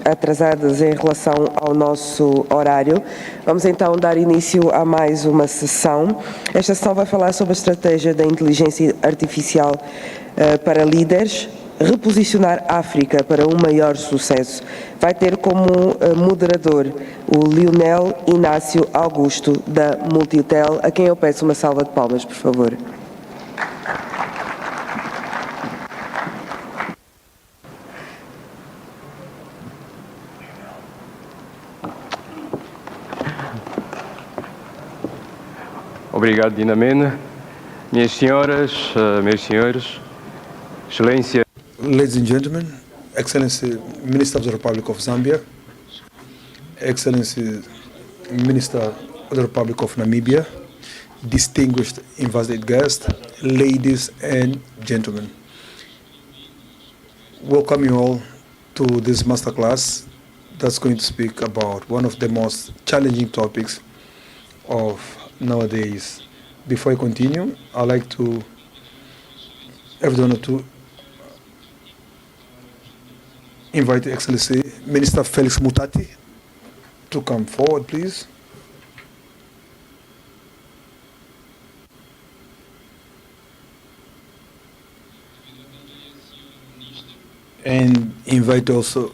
atrasadas em relação ao nosso horário. Vamos então dar início a mais uma sessão. Esta sessão vai falar sobre a estratégia da inteligência artificial para líderes, reposicionar África para um maior sucesso. Vai ter como moderador o Lionel Inácio Augusto, da Multitel, a quem eu peço uma salva de palmas, por favor. Obrigado, Dinamena. Minhas senhoras, meus senhores, Excelência. Ladies and gentlemen, Excellency Minister of the Republic of Zambia, Excellency Minister of the Republic of Namibia, distinguished invited guests, ladies and gentlemen. Welcome you all to this masterclass that's going to speak about one of the most challenging topics of nowadays. Before I continue, I'd like to everyone to invite Excellency Minister Felix Mutati to come forward, please. And invite also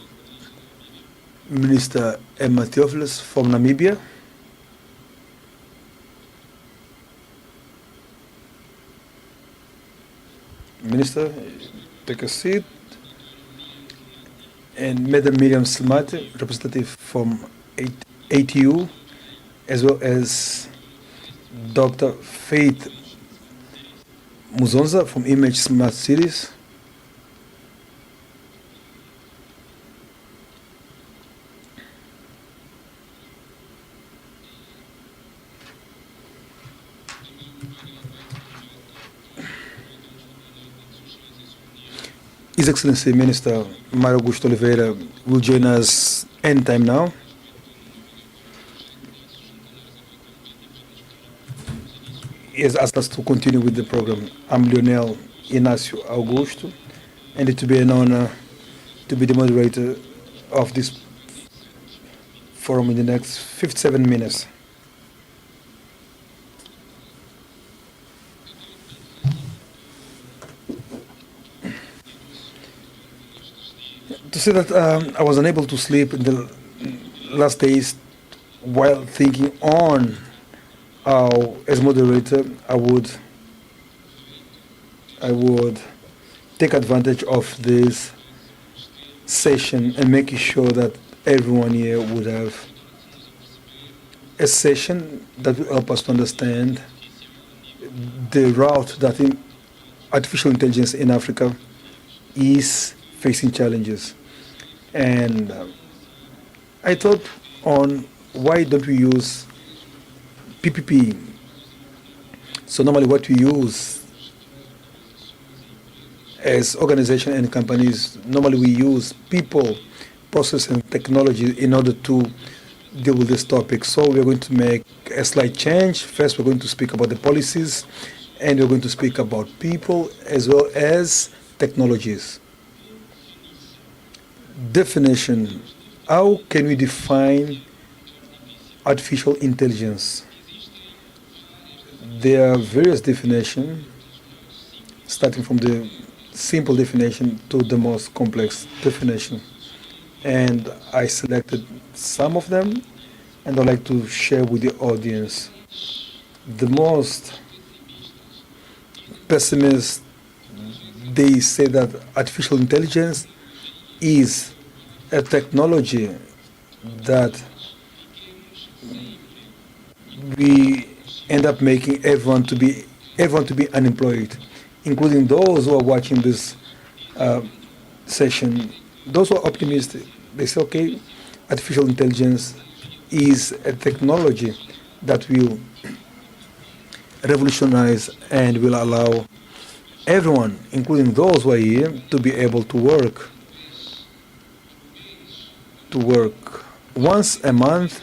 Minister Emma Theophilus from Namibia. Minister, take a seat. And Madam Miriam Silmate, representative from ATU, as well as Dr. Faith Muzonza from Image Smart Cities. His Excellency Minister Mário Augusto Oliveira will join us anytime now. He has asked us to continue with the program. I'm Lionel Inácio Augusto, and it will be an honor to be the moderator of this forum in the next 57 minutes. To say that I was unable to sleep in the last days while thinking on how, as moderator, I would take advantage of this session and making sure that everyone here would have a session that will help us to understand the route that artificial intelligence in Africa is facing challenges. And I thought on why don't we use PPP. So normally what we use as organizations and companies, normally we use people, process and technology in order to deal with this topic. So we're going to make a slight change. First we're going to speak about the policies, and we're going to speak about people as well as technologies. Definition. How can we define artificial intelligence? There are various definitions, starting from the simple definition to the most complex definition. And I selected some of them, and I'd like to share with the audience. The most pessimists, they say that artificial intelligence is a technology that we end up making everyone to be unemployed, including those who are watching this session. Those who are optimistic, they say, okay, artificial intelligence is a technology that will revolutionize and will allow everyone, including those who are here, to be able to work once a month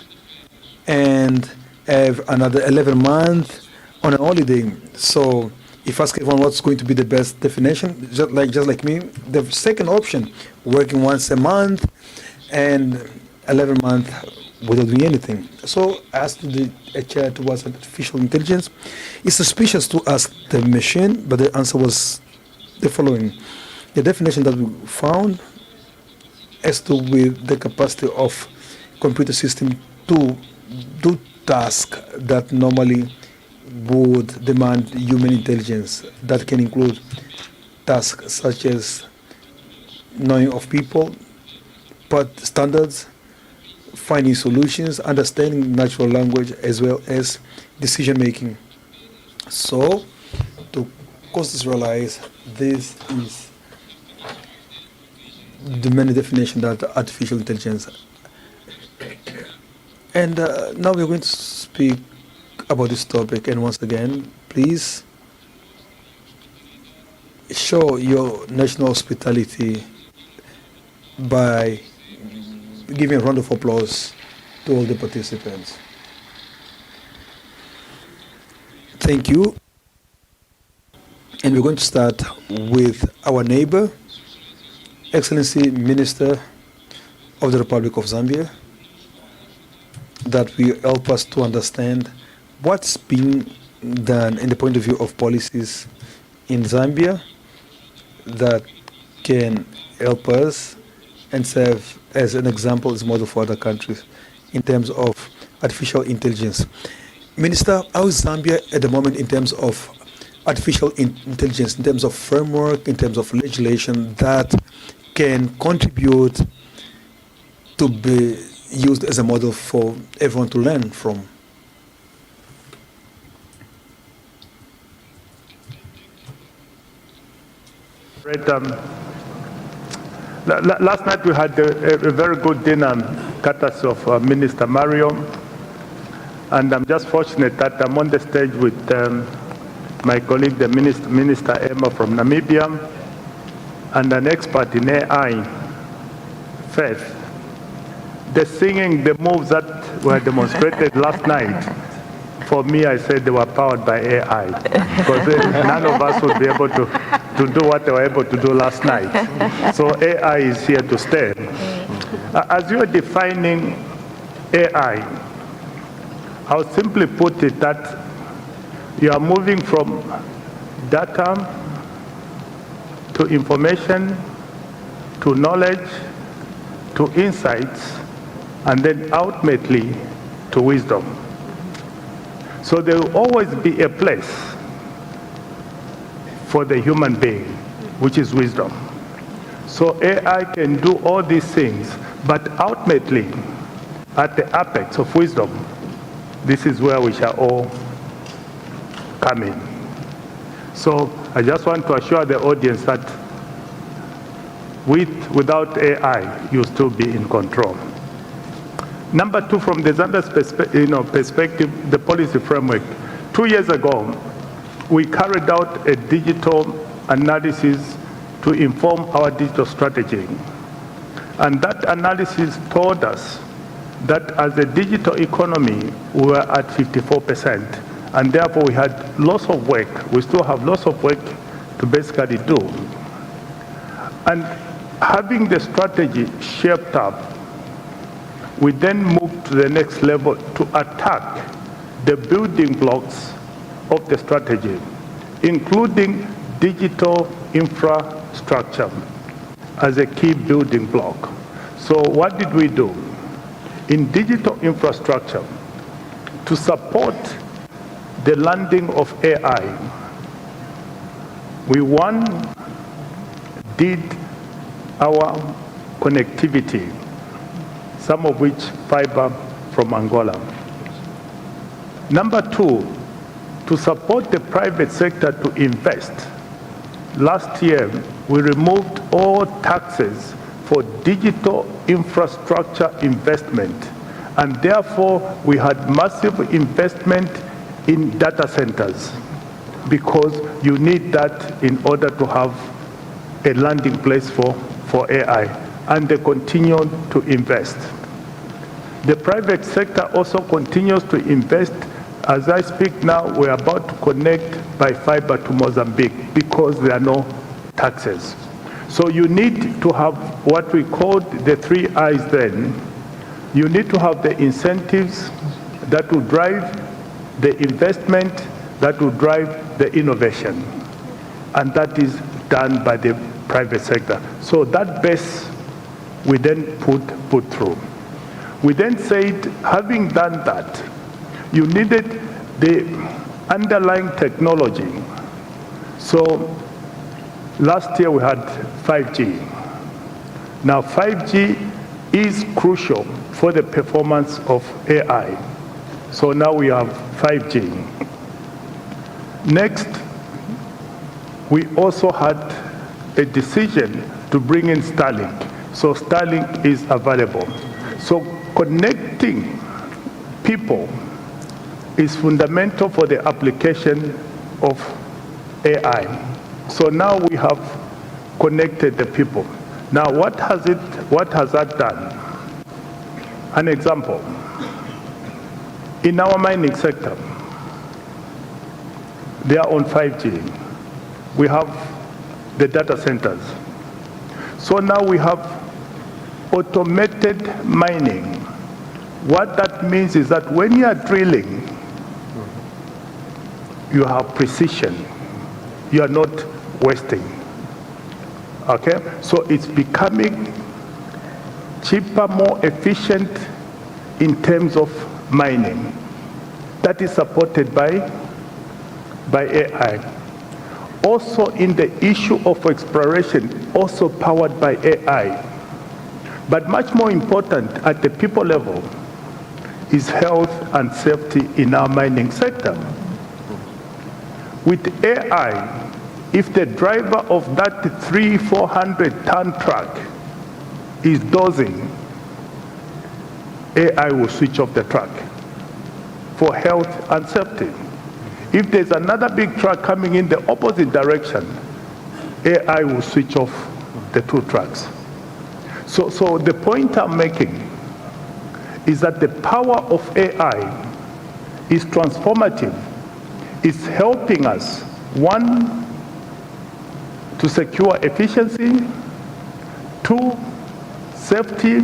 and have another 11 months on a holiday. So if ask everyone what's going to be the best definition, just like me, the second option, working once a month and 11 months without doing anything. So I asked the chair towards artificial intelligence. It's suspicious to ask the machine, but the answer was the following. The definition that we found has to do with the capacity of computer system to do tasks that normally would demand human intelligence. That can include tasks such as knowing of people, part standards, finding solutions, understanding natural language, as well as decision making. So, to contextualize, this is the main definition that artificial intelligence. And now we're going to speak about this topic. And once again, please show your national hospitality by giving a round of applause to all the participants. Thank you. And we're going to start with our neighbor, Excellency Minister of the Republic of Zambia, that will help us to understand what's being done in the point of view of policies in Zambia that can help us and serve as an example, as model for other countries in terms of artificial intelligence. Minister, how is Zambia at the moment in terms of artificial intelligence, in terms of framework, in terms of legislation that can contribute to be used as a model for everyone to learn from? Last night we had a very good dinner, courtesy of Minister Mario, and I'm just fortunate that I'm on the stage with my colleague, the Minister Emma from Namibia, and an expert in AI, Faith. The singing, the moves that were demonstrated last night, for me, I said they were powered by AI, because none of us would be able to do what they were able to do last night. So AI is here to stay. As you are defining AI, I'll simply put it that you are moving from data to information, to knowledge, to insights, and then ultimately to wisdom. So there will always be a place for the human being, which is wisdom. So AI can do all these things, but ultimately, at the apex of wisdom, this is where we shall all come in. So I just want to assure the audience that without AI, you'll still be in control. Number two, from the Zambia's perspective, the policy framework. 2 years ago, we carried out a digital analysis to inform our digital strategy. And that analysis told us that as a digital economy, we were at 54%. And therefore, we had lots of work. We still have lots of work to basically do. And having the strategy shaped up, we then moved to the next level to attack the building blocks of the strategy, including digital infrastructure as a key building block. So what did we do? In digital infrastructure, to support the landing of AI, we did our connectivity, some of which fiber from Angola. Number two, to support the private sector to invest. Last year, we removed all taxes for digital infrastructure investment, and therefore we had massive investment in data centers, because you need that in order to have a landing place for AI, and they continue to invest. The private sector also continues to invest As I speak now, we're about to connect by fiber to Mozambique because there are no taxes. So you need to have what we call the 3 I's then. You need to have the incentives that will drive the investment, that will drive the innovation. And that is done by the private sector. So that base we then put through. We then said, having done that, you needed the underlying technology. So last year we had 5G. Now 5G is crucial for the performance of AI. So now we have 5G. Next, we also had a decision to bring in Starlink. So Starlink is available. So connecting people is fundamental for the application of AI. So now we have connected the people. Now what has that done? An example. In our mining sector, they are on 5G. We have the data centers. So now we have automated mining. What that means is that when you are drilling, you have precision. You are not wasting. Okay? So it's becoming cheaper, more efficient in terms of mining. That is supported by AI. Also in the issue of exploration, also powered by AI. But much more important at the people level is health and safety in our mining sector. With AI, if the driver of that 300-400 ton truck is dozing, AI will switch off the truck for health and safety. If there's another big truck coming in the opposite direction, AI will switch off the 2 trucks. So the point I'm making is that the power of AI is transformative. It's helping us, 1, to secure efficiency, 2, safety,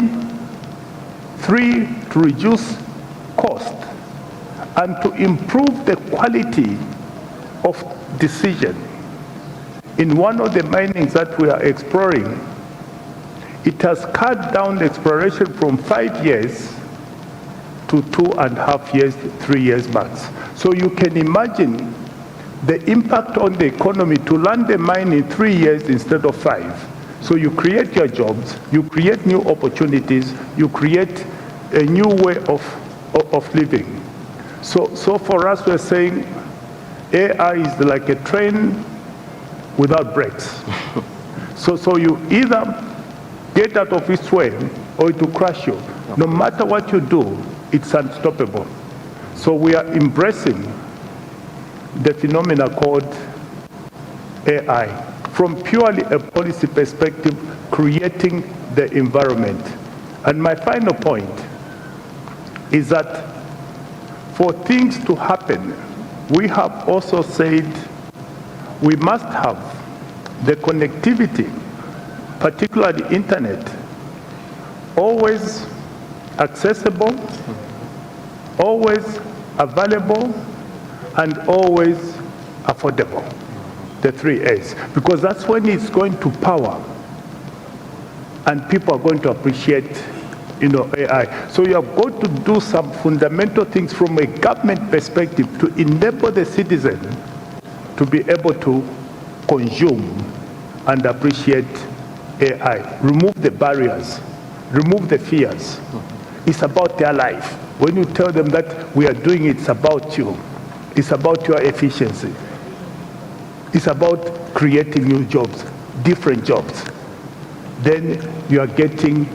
3, to reduce cost, and to improve the quality of decision. In one of the minings that we are exploring, it has cut down the exploration from 5 years to 2.5 years, 3 years max. So you can imagine the impact on the economy to land a mine in 3 years instead of 5. So you create your jobs, you create new opportunities, you create a new way of living. So for us, we're saying AI is like a train without brakes. So you either get out of its way or it will crash you. No matter what you do, it's unstoppable. So we are embracing the phenomena called AI from purely a policy perspective, creating the environment. And my final point is that for things to happen, we have also said we must have the connectivity, particularly internet, always accessible, always available, and always affordable. The 3 A's. Because that's when it's going to power and people are going to appreciate AI. So you have got to do some fundamental things from a government perspective to enable the citizen to be able to consume and appreciate AI. Remove the barriers, remove the fears. It's about their life. When you tell them that we are doing it, it's about you. It's about your efficiency. It's about creating new jobs, different jobs. Then you are getting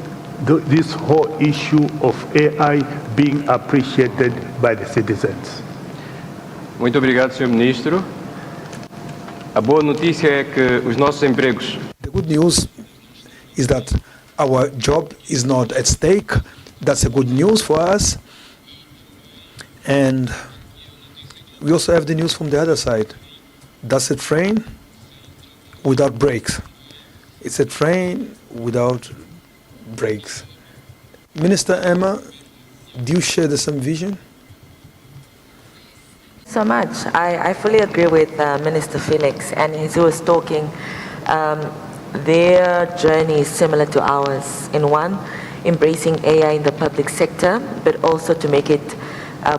this whole issue of AI being appreciated by the citizens. Muito obrigado, Sr. Ministro. A boa notícia é que os nossos empregos. The good news is that our job is not at stake. That's a good news for us. And we also have the news from the other side. That's a train without brakes. It's a train without brakes. Minister Emma, do you share the same vision? So much. I fully agree with Minister Felix, and as he was talking, their journey is similar to ours. In one, embracing AI in the public sector, but also to make it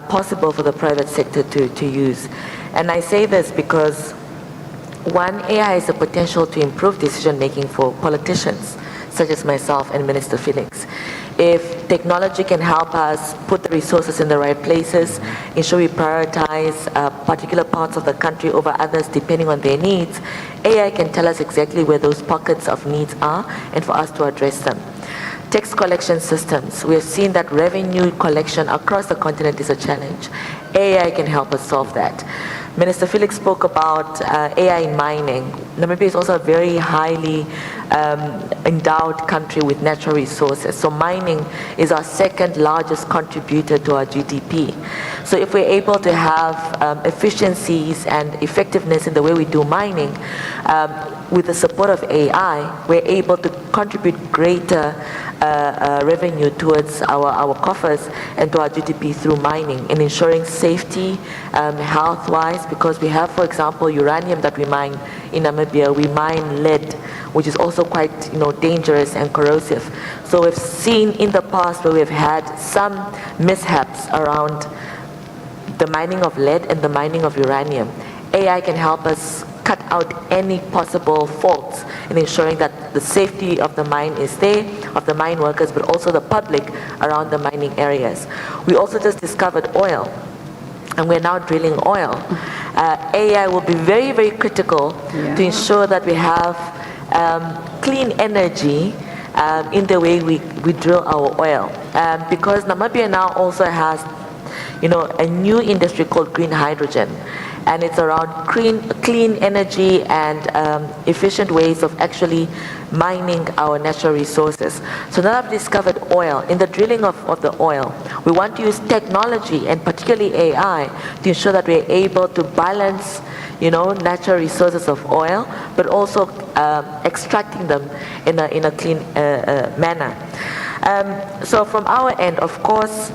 possible for the private sector to use. And I say this because one, AI has the potential to improve decision making for politicians, such as myself and Minister Felix. If technology can help us put the resources in the right places, ensure we prioritize particular parts of the country over others depending on their needs, AI can tell us exactly where those pockets of needs are and for us to address them. Tax collection systems, we have seen that revenue collection across the continent is a challenge. AI can help us solve that. Minister Felix spoke about AI in mining. Namibia is also a very highly endowed country with natural resources. So mining is our second largest contributor to our GDP. So if we're able to have efficiencies and effectiveness in the way we do mining, with the support of AI, we're able to contribute greater revenue towards our coffers and to our GDP through mining and ensuring safety, health-wise, because we have, for example, uranium that we mine in Namibia. We mine lead, which is also quite, dangerous and corrosive. So we've seen in the past where we've had some mishaps around the mining of lead and the mining of uranium. AI can help us cut out any possible faults in ensuring that the safety of the mine is there, of the mine workers, but also the public around the mining areas. We also just discovered oil, and we're now drilling oil. AI will be very, very critical to ensure that we have clean energy in the way we drill our oil. Because Namibia now also has, a new industry called green hydrogen. And it's around clean energy and efficient ways of actually mining our natural resources. So now I've discovered oil. In the drilling of the oil, we want to use technology and particularly AI to ensure that we're able to balance, natural resources of oil, but also extracting them in a clean manner. So from our end, of course,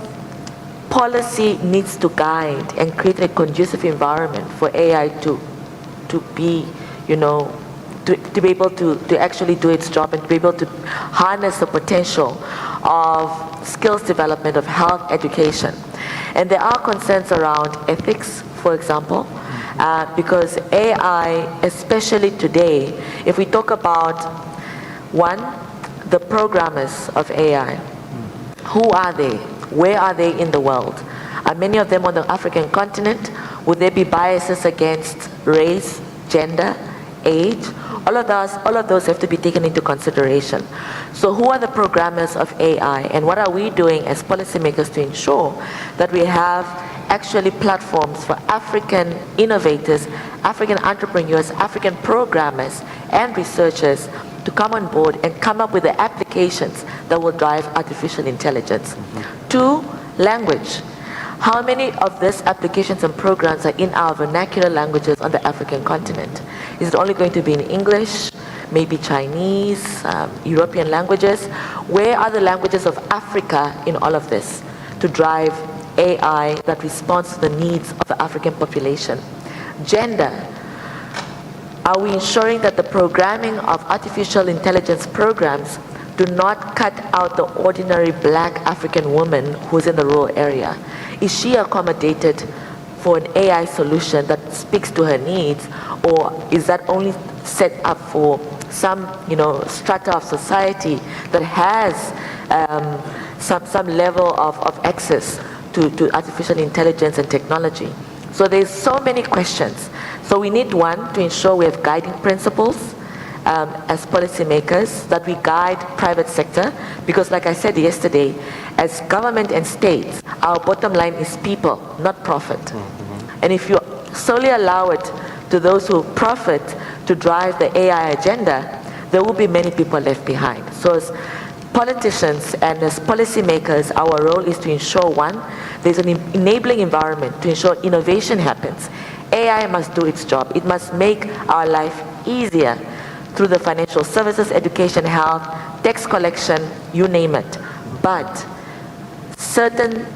policy needs to guide and create a conducive environment for AI to be, to be able to actually do its job and to be able to harness the potential of skills development, of health education. And there are concerns around ethics, for example, because AI, especially today, if we talk about, one, the programmers of AI, who are they? Where are they in the world? Are many of them on the African continent? Would there be biases against race, gender, age? All of those have to be taken into consideration. So who are the programmers of AI, and what are we doing as policymakers to ensure that we have actually platforms for African innovators, African entrepreneurs, African programmers and researchers to come on board and come up with the applications that will drive artificial intelligence. Two, language. How many of these applications and programs are in our vernacular languages on the African continent? Is it only going to be in English, maybe Chinese, European languages? Where are the languages of Africa in all of this to drive AI that responds to the needs of the African population? Gender. Are we ensuring that the programming of artificial intelligence programs do not cut out the ordinary black African woman who's in the rural area? Is she accommodated for an AI solution that speaks to her needs, or is that only set up for some, strata of society that has some level of access to artificial intelligence and technology? So there's so many questions. So we need, one, to ensure we have guiding principles as policymakers, that we guide private sector, because like I said yesterday, as government and states, our bottom line is people, not profit. And if you solely allow it to those who profit to drive the AI agenda, there will be many people left behind. So politicians and as policymakers, our role is to ensure, one, there's an enabling environment to ensure innovation happens. AI must do its job. It must make our life easier through the financial services, education, health, tax collection, you name it. But certain,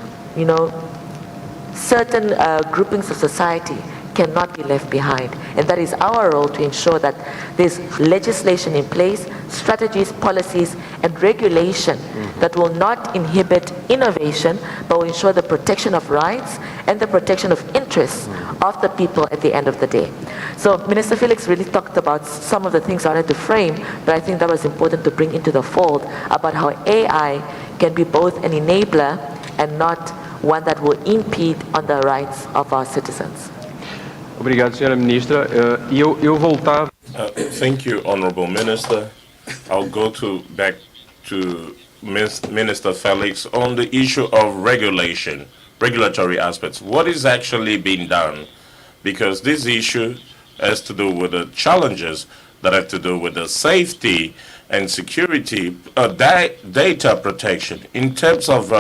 certain groupings of society cannot be left behind. And that is our role to ensure that there's legislation in place, strategies, policies, and regulation that will not inhibit innovation, but will ensure the protection of rights and the protection of interests of the people at the end of the day. So Minister Felix really talked about some of the things I wanted to frame, but I think that was important to bring into the fold about how AI can be both an enabler and not one that will impede on the rights of our citizens. Obrigado, Sra. Ministra. Eu voltava... Thank you, Honorable Minister. I'll go back to Minister Felix on the issue of regulatory aspects. What is actually being done? Because this issue has to do with the challenges that have to do with the safety and security, data protection. In terms of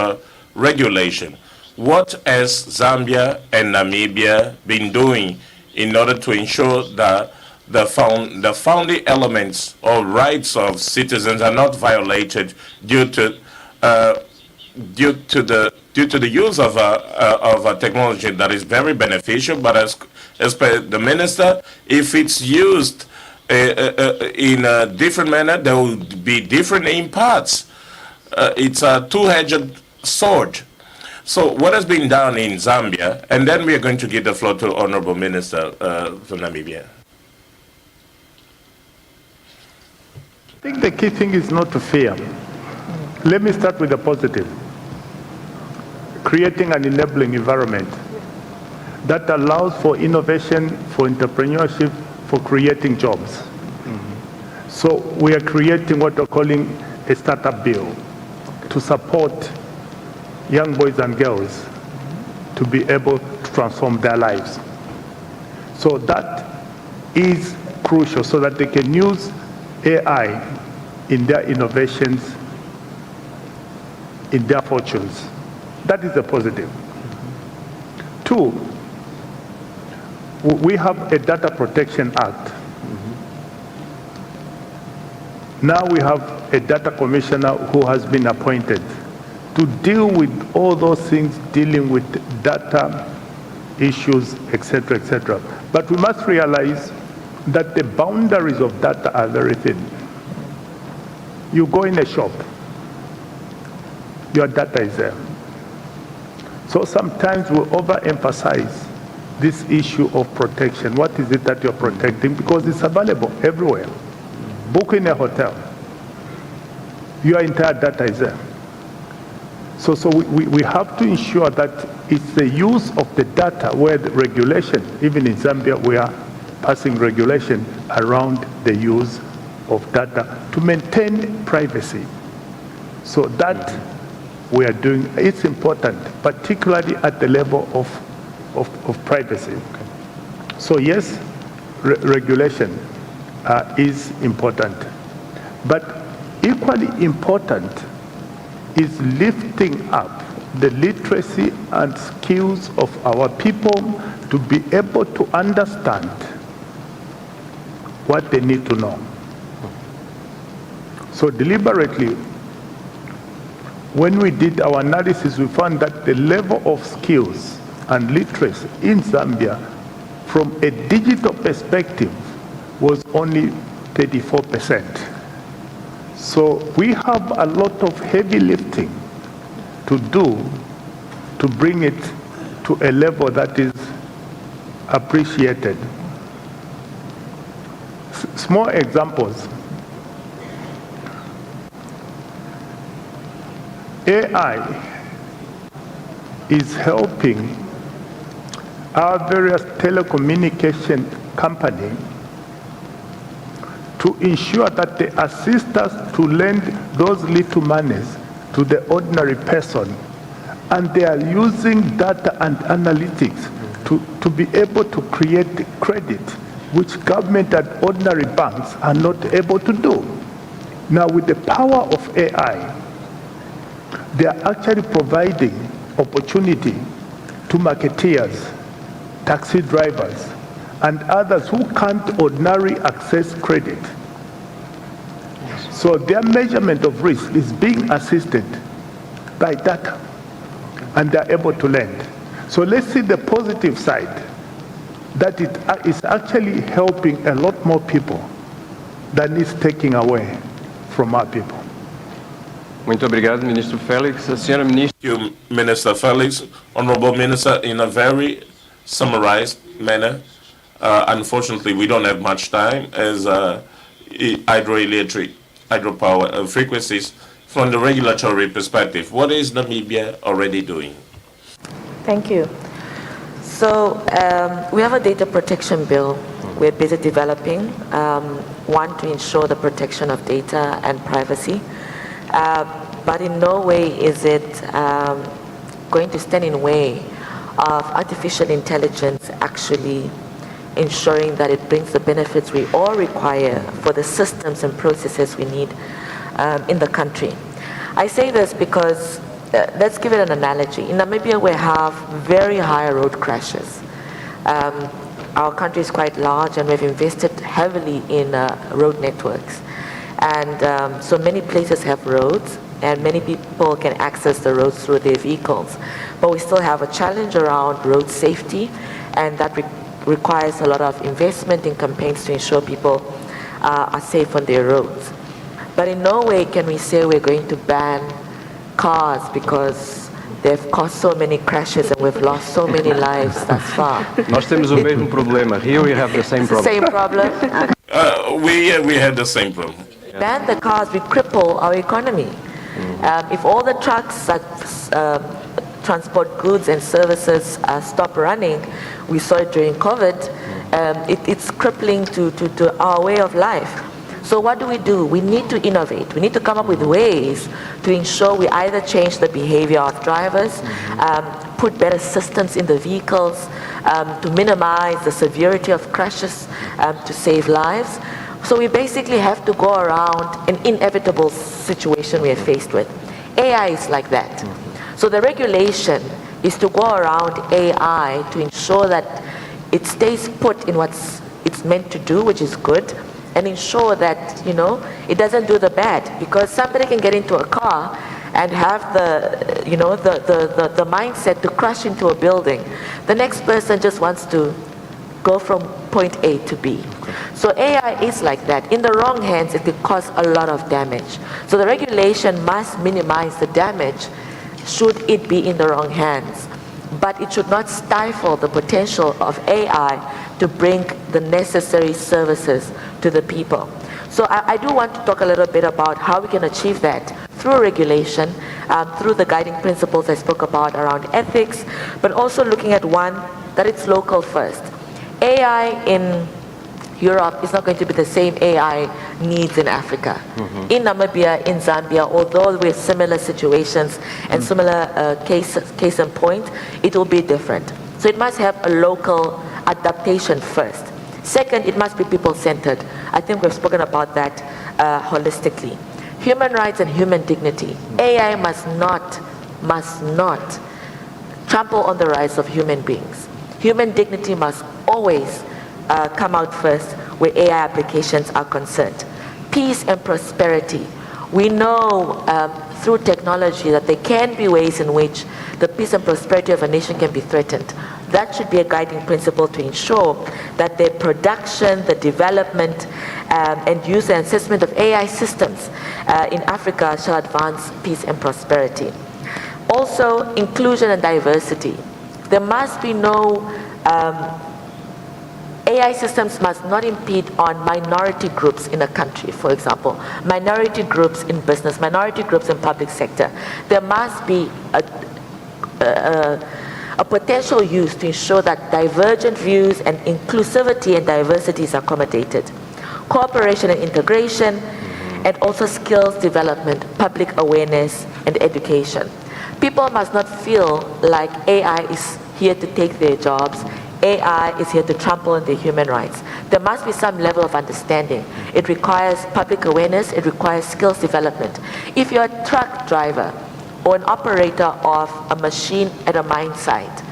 regulation, what has Zambia and Namibia been doing in order to ensure that the founding elements or rights of citizens are not violated due to the use of a technology that is very beneficial, but as per the minister, if it's used in a different manner, there will be different impacts. It's a two-edged sword. So what has been done in Zambia, and then we are going to give the floor to Honorable Minister for Namibia. I think the key thing is not to fear. Let me start with the positive. Creating an enabling environment that allows for innovation, for entrepreneurship, for creating jobs. So we are creating what we're calling a startup bill to support young boys and girls to be able to transform their lives. So that is crucial so that they can use AI in their innovations, in their fortunes. That is a positive. Two, we have a Data Protection Act. Now we have a data commissioner who has been appointed to deal with all those things dealing with data issues, etc., etc. But we must realize that the boundaries of data are very thin. You go in a shop, your data is there. So sometimes we overemphasize this issue of protection. What is it that you're protecting? Because it's available everywhere. Booking a hotel, your entire data is there. So we have to ensure that it's the use of the data where the regulation, even in Zambia, we are passing regulation around the use of data to maintain privacy. So that we are doing, it's important, particularly at the level of privacy. Okay. So yes, regulation is important. But equally important is lifting up the literacy and skills of our people to be able to understand what they need to know. So deliberately, when we did our analysis, we found that the level of skills and literacy in Zambia from a digital perspective was only 34%. So we have a lot of heavy lifting to do to bring it to a level that is appreciated. Small examples. AI is helping our various telecommunication companies to ensure that they assist us to lend those little monies to the ordinary person. And they are using data and analytics to be able to create credit, which government and ordinary banks are not able to do. Now, with the power of AI, they are actually providing opportunity to marketeers, taxi drivers, and others who can't ordinarily access credit. So their measurement of risk is being assisted by data, and they're able to lend. So let's see the positive side, that it is actually helping a lot more people than it's taking away from our people. Muito obrigado, Ministro Félix. A senhora Ministra. Thank you, Minister Felix. Honorable Minister, in a very summarized manner, unfortunately, we don't have much time as hydroelectric, hydropower frequencies. From the regulatory perspective, what is Namibia already doing? Thank you. So we have a data protection bill we're busy developing, one to ensure the protection of data and privacy, but in no way is it going to stand in the way of artificial intelligence actually ensuring that it brings the benefits we all require for the systems and processes we need in the country. I say this because, let's give it an analogy. In Namibia, we have very high road crashes. Our country is quite large and we've invested heavily in road networks. And so many places have roads and many people can access the roads through their vehicles. But we still have a challenge around road safety, and that requires a lot of investment in campaigns to ensure people are safe on their roads. But in no way can we say we're going to ban cars because they've caused so many crashes and we've lost so many lives thus far. Nós temos o mesmo problema. Here we have the same problem. Same problem. We had the same problem. Ban the cars, we cripple our economy. If all the trucks that transport goods and services stop running, we saw it during COVID, it's crippling to our way of life. So what do? We need to innovate. We need to come up with ways to ensure we either change the behavior of drivers, put better systems in the vehicles to minimize the severity of crashes, to save lives. So we basically have to go around an inevitable situation we are faced with. AI is like that. So the regulation is to go around AI to ensure that it stays put in what it's meant to do, which is good, and ensure that, you know, it doesn't do the bad, because somebody can get into a car and have the, you know, the mindset to crash into a building. The next person just wants to go from point A to B. So AI is like that. In the wrong hands, it could cause a lot of damage. So the regulation must minimize the damage should it be in the wrong hands. But it should not stifle the potential of AI to bring the necessary services to the people. So I do want to talk a little bit about how we can achieve that through regulation, through the guiding principles I spoke about around ethics, but also looking at one, that it's local first. AI in Europe is not going to be the same AI needs in Africa. In Namibia, in Zambia, although we have similar situations and similar case in point, it will be different. So it must have a local adaptation first. Second, it must be people-centered. I think we've spoken about that holistically. Human rights and human dignity. AI must not trample on the rights of human beings. Human dignity must always come out first where AI applications are concerned. Peace and prosperity. We know through technology that there can be ways in which the peace and prosperity of a nation can be threatened. That should be a guiding principle to ensure that the production, the development, and use and assessment of AI systems in Africa shall advance peace and prosperity. Also, inclusion and diversity. There must be no AI systems must not impede on minority groups in a country, for example, minority groups in business, minority groups in public sector. There must be a potential use to ensure that divergent views and inclusivity and diversity is accommodated. Cooperation and integration, and also skills development, public awareness, and education. People must not feel like AI is here to take their jobs. AI is here to trample on their human rights. there must be some level of understanding. It requires public awareness, it requires skills development. If you're a truck driver or an operator of a machine at a mine site,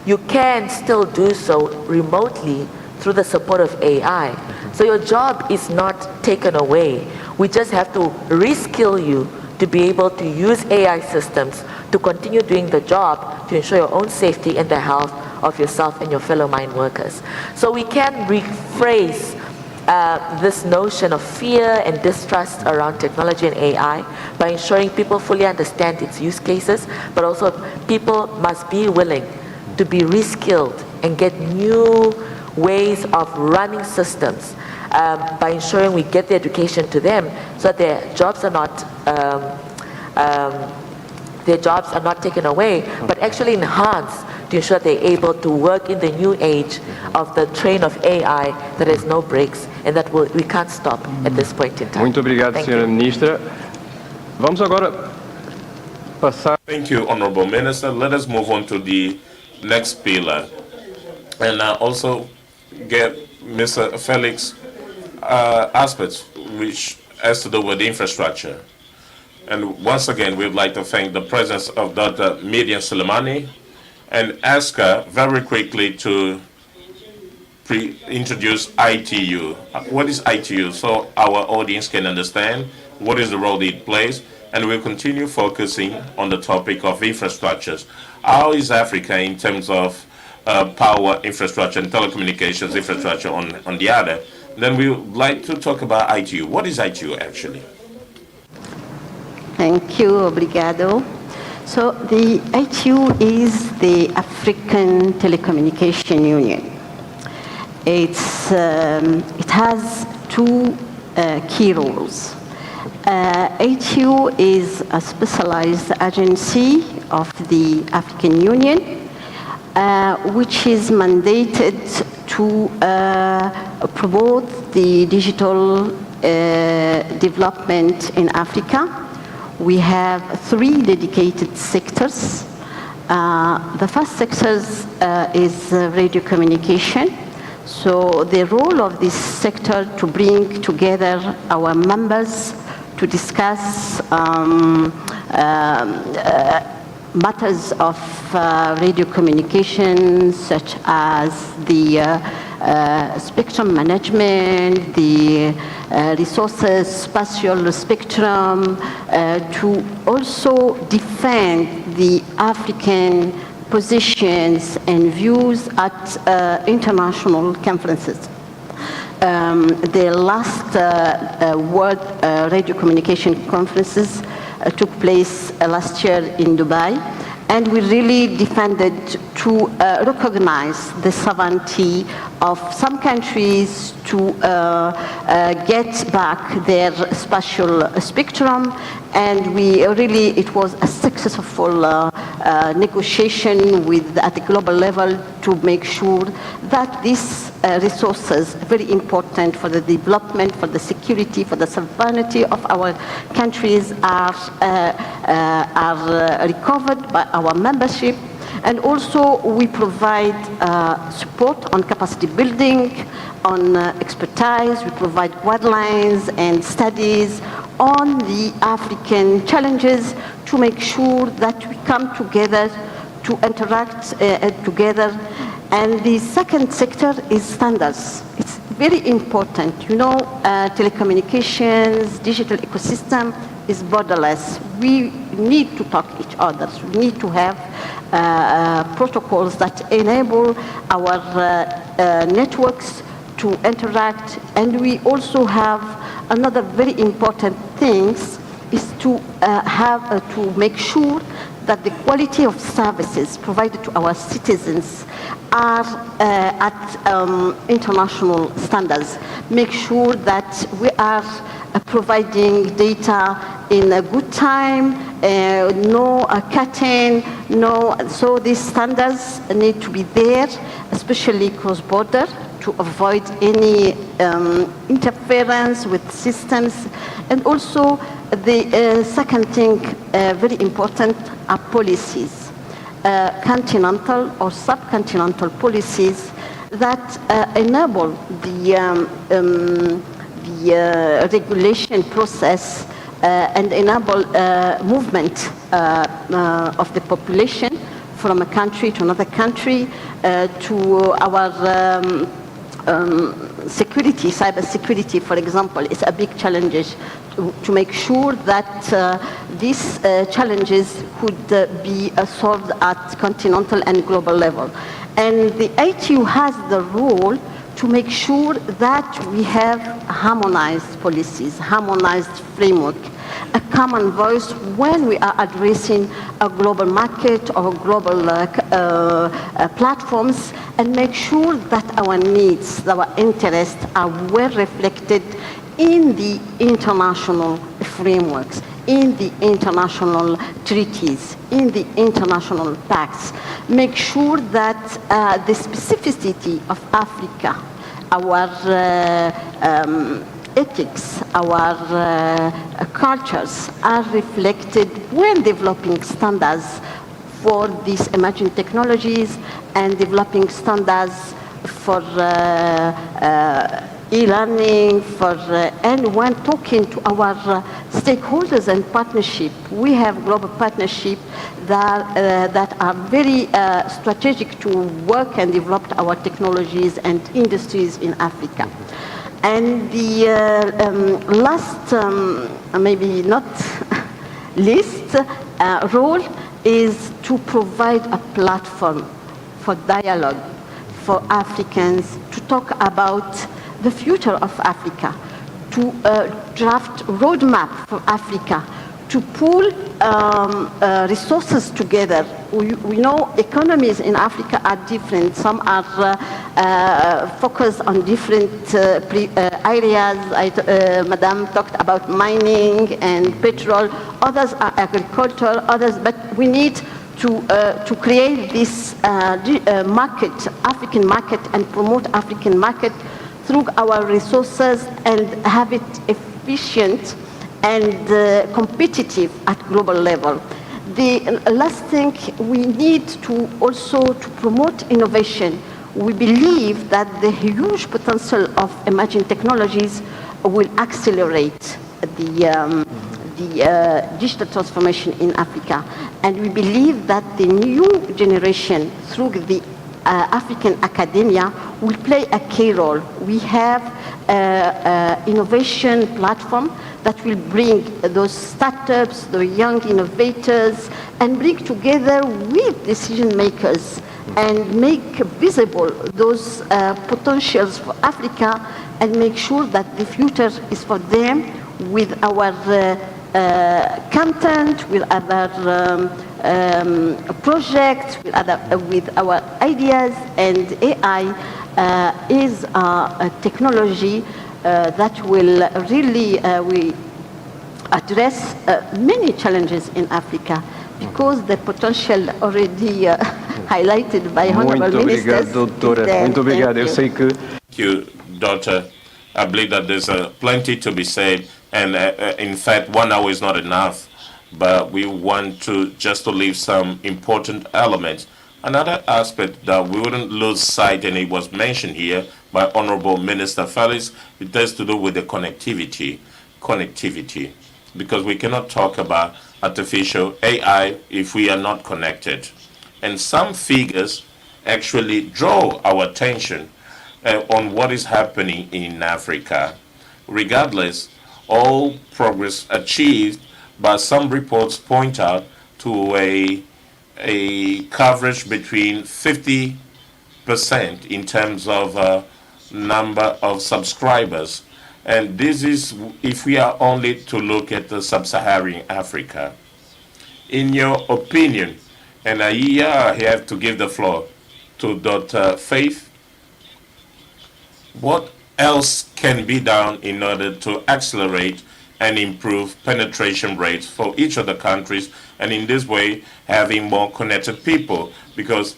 you can still do so remotely through the support of AI. So your job is not taken away. We just have to reskill you to be able to use AI systems to continue doing the job to ensure your own safety and the health of yourself and your fellow mine workers. So we can rephrase this notion of fear and distrust around technology and AI by ensuring people fully understand its use cases, but also people must be willing to be reskilled and get new ways of running systems by ensuring we get the education to them so that their jobs are not taken away, but actually enhanced to ensure they're able to work in the new age of the train of AI that has no brakes and that we can't stop at this point in time. Muito obrigado, Thank Sra. you. Ministra. Vamos agora passar. Thank you, Honorable Minister. Let us move on to the next pillar. And also get Mr. Felix aspects which has to do with infrastructure. And once again, we'd like to thank the presence of Dr. Miriam Suleimani and ask her very quickly to introduce ITU. What is ITU? So our audience can understand what is the role it plays, and we'll continue focusing on the topic of infrastructures. How is Africa in terms of power infrastructure and telecommunications infrastructure on the other? Then we would like to talk about ITU. What is ITU actually? Thank you, obrigado. So the ITU is the African Telecommunication Union. It has two key roles. ITU is a specialized agency of the African Union, which is mandated to promote the digital development in Africa. We have three dedicated sectors. The first sector is radio communication. So the role of this sector to bring together our members to discuss matters of radio communication, such as the spectrum management, the resources, spatial spectrum, to also defend the African positions and views at international conferences. The last World Radio Communication Conferences took place last year in Dubai, and we really defended to recognize the sovereignty of some countries to get back their spatial spectrum, and it was a successful negotiation at the global level to make sure that these resources, very important for the development, for the security, for the sovereignty of our countries, are recovered by our membership. And also we provide support on capacity building, on expertise. We provide guidelines and studies on the African challenges to make sure that we come together to interact together. And the second sector is standards. It's very important. You know, telecommunications, digital ecosystem is borderless. We need to talk each other. We need to have protocols that enable our networks to interact. And we also have another very important thing is to to make sure that the quality of services provided to our citizens are at international standards. Make sure that we are providing data in a good time, no cutting, so these standards need to be there, especially cross-border, to avoid any interference with systems. And also the second thing, very important, are policies. Continental or subcontinental policies that enable the regulation process and enable movement of the population from a country to another country to our security, cyber security, for example, is a big challenge to make sure that these challenges could be solved at continental and global level. And the ITU has the role to make sure that we have harmonized policies, harmonized framework, a common voice when we are addressing a global market or global platforms, and make sure that our needs, our interests are well reflected in the international frameworks, in the international treaties, in the international pacts. Make sure that the specificity of Africa, our ethics, our cultures are reflected when developing standards for these emerging technologies and developing standards for e-learning, and when talking to our stakeholders and partnership. We have global partnership that are very strategic to work and develop our technologies and industries in Africa. And the last, maybe not least, role is to provide a platform for dialogue for Africans to talk about the future of Africa, to draft roadmap for Africa, to pool resources together. We know economies in Africa are different. Some are focused on different areas. Madame talked about mining and petrol. Others are agriculture, others, but we need to create this market, African market, and promote African market through our resources and have it efficient and competitive at global level. The last thing, we need to also to promote innovation. We believe that the huge potential of emerging technologies will accelerate the digital transformation in Africa. And we believe that the new generation through the African academia will play a key role. We have innovation platform that will bring those startups, the young innovators, and bring together with decision makers and make visible those potentials for Africa and make sure that the future is for them with our content, with other projects, with our ideas, and AI is a technology that will really we address many challenges in Africa because the potential already highlighted by honorable ministers. Muito obrigado, doutora. Muito obrigado. Eu sei que Thank you, Doctor. I believe that there's plenty to be said, and in fact, 1 hour is not enough, but we want to just to leave some important elements. Another aspect that we wouldn't lose sight, and it was mentioned here by Honorable Minister Felix, it has to do with the connectivity, because we cannot talk about artificial AI if we are not connected. And some figures actually draw our attention on what is happening in Africa. Regardless, all progress achieved, but some reports point out to a coverage between 50% in terms of number of subscribers. And this is if we are only to look at the sub-Saharan Africa. In your opinion, and here I have to give the floor to Dr. Faith, what else can be done in order to accelerate and improve penetration rates for each of the countries, and in this way having more connected people? Because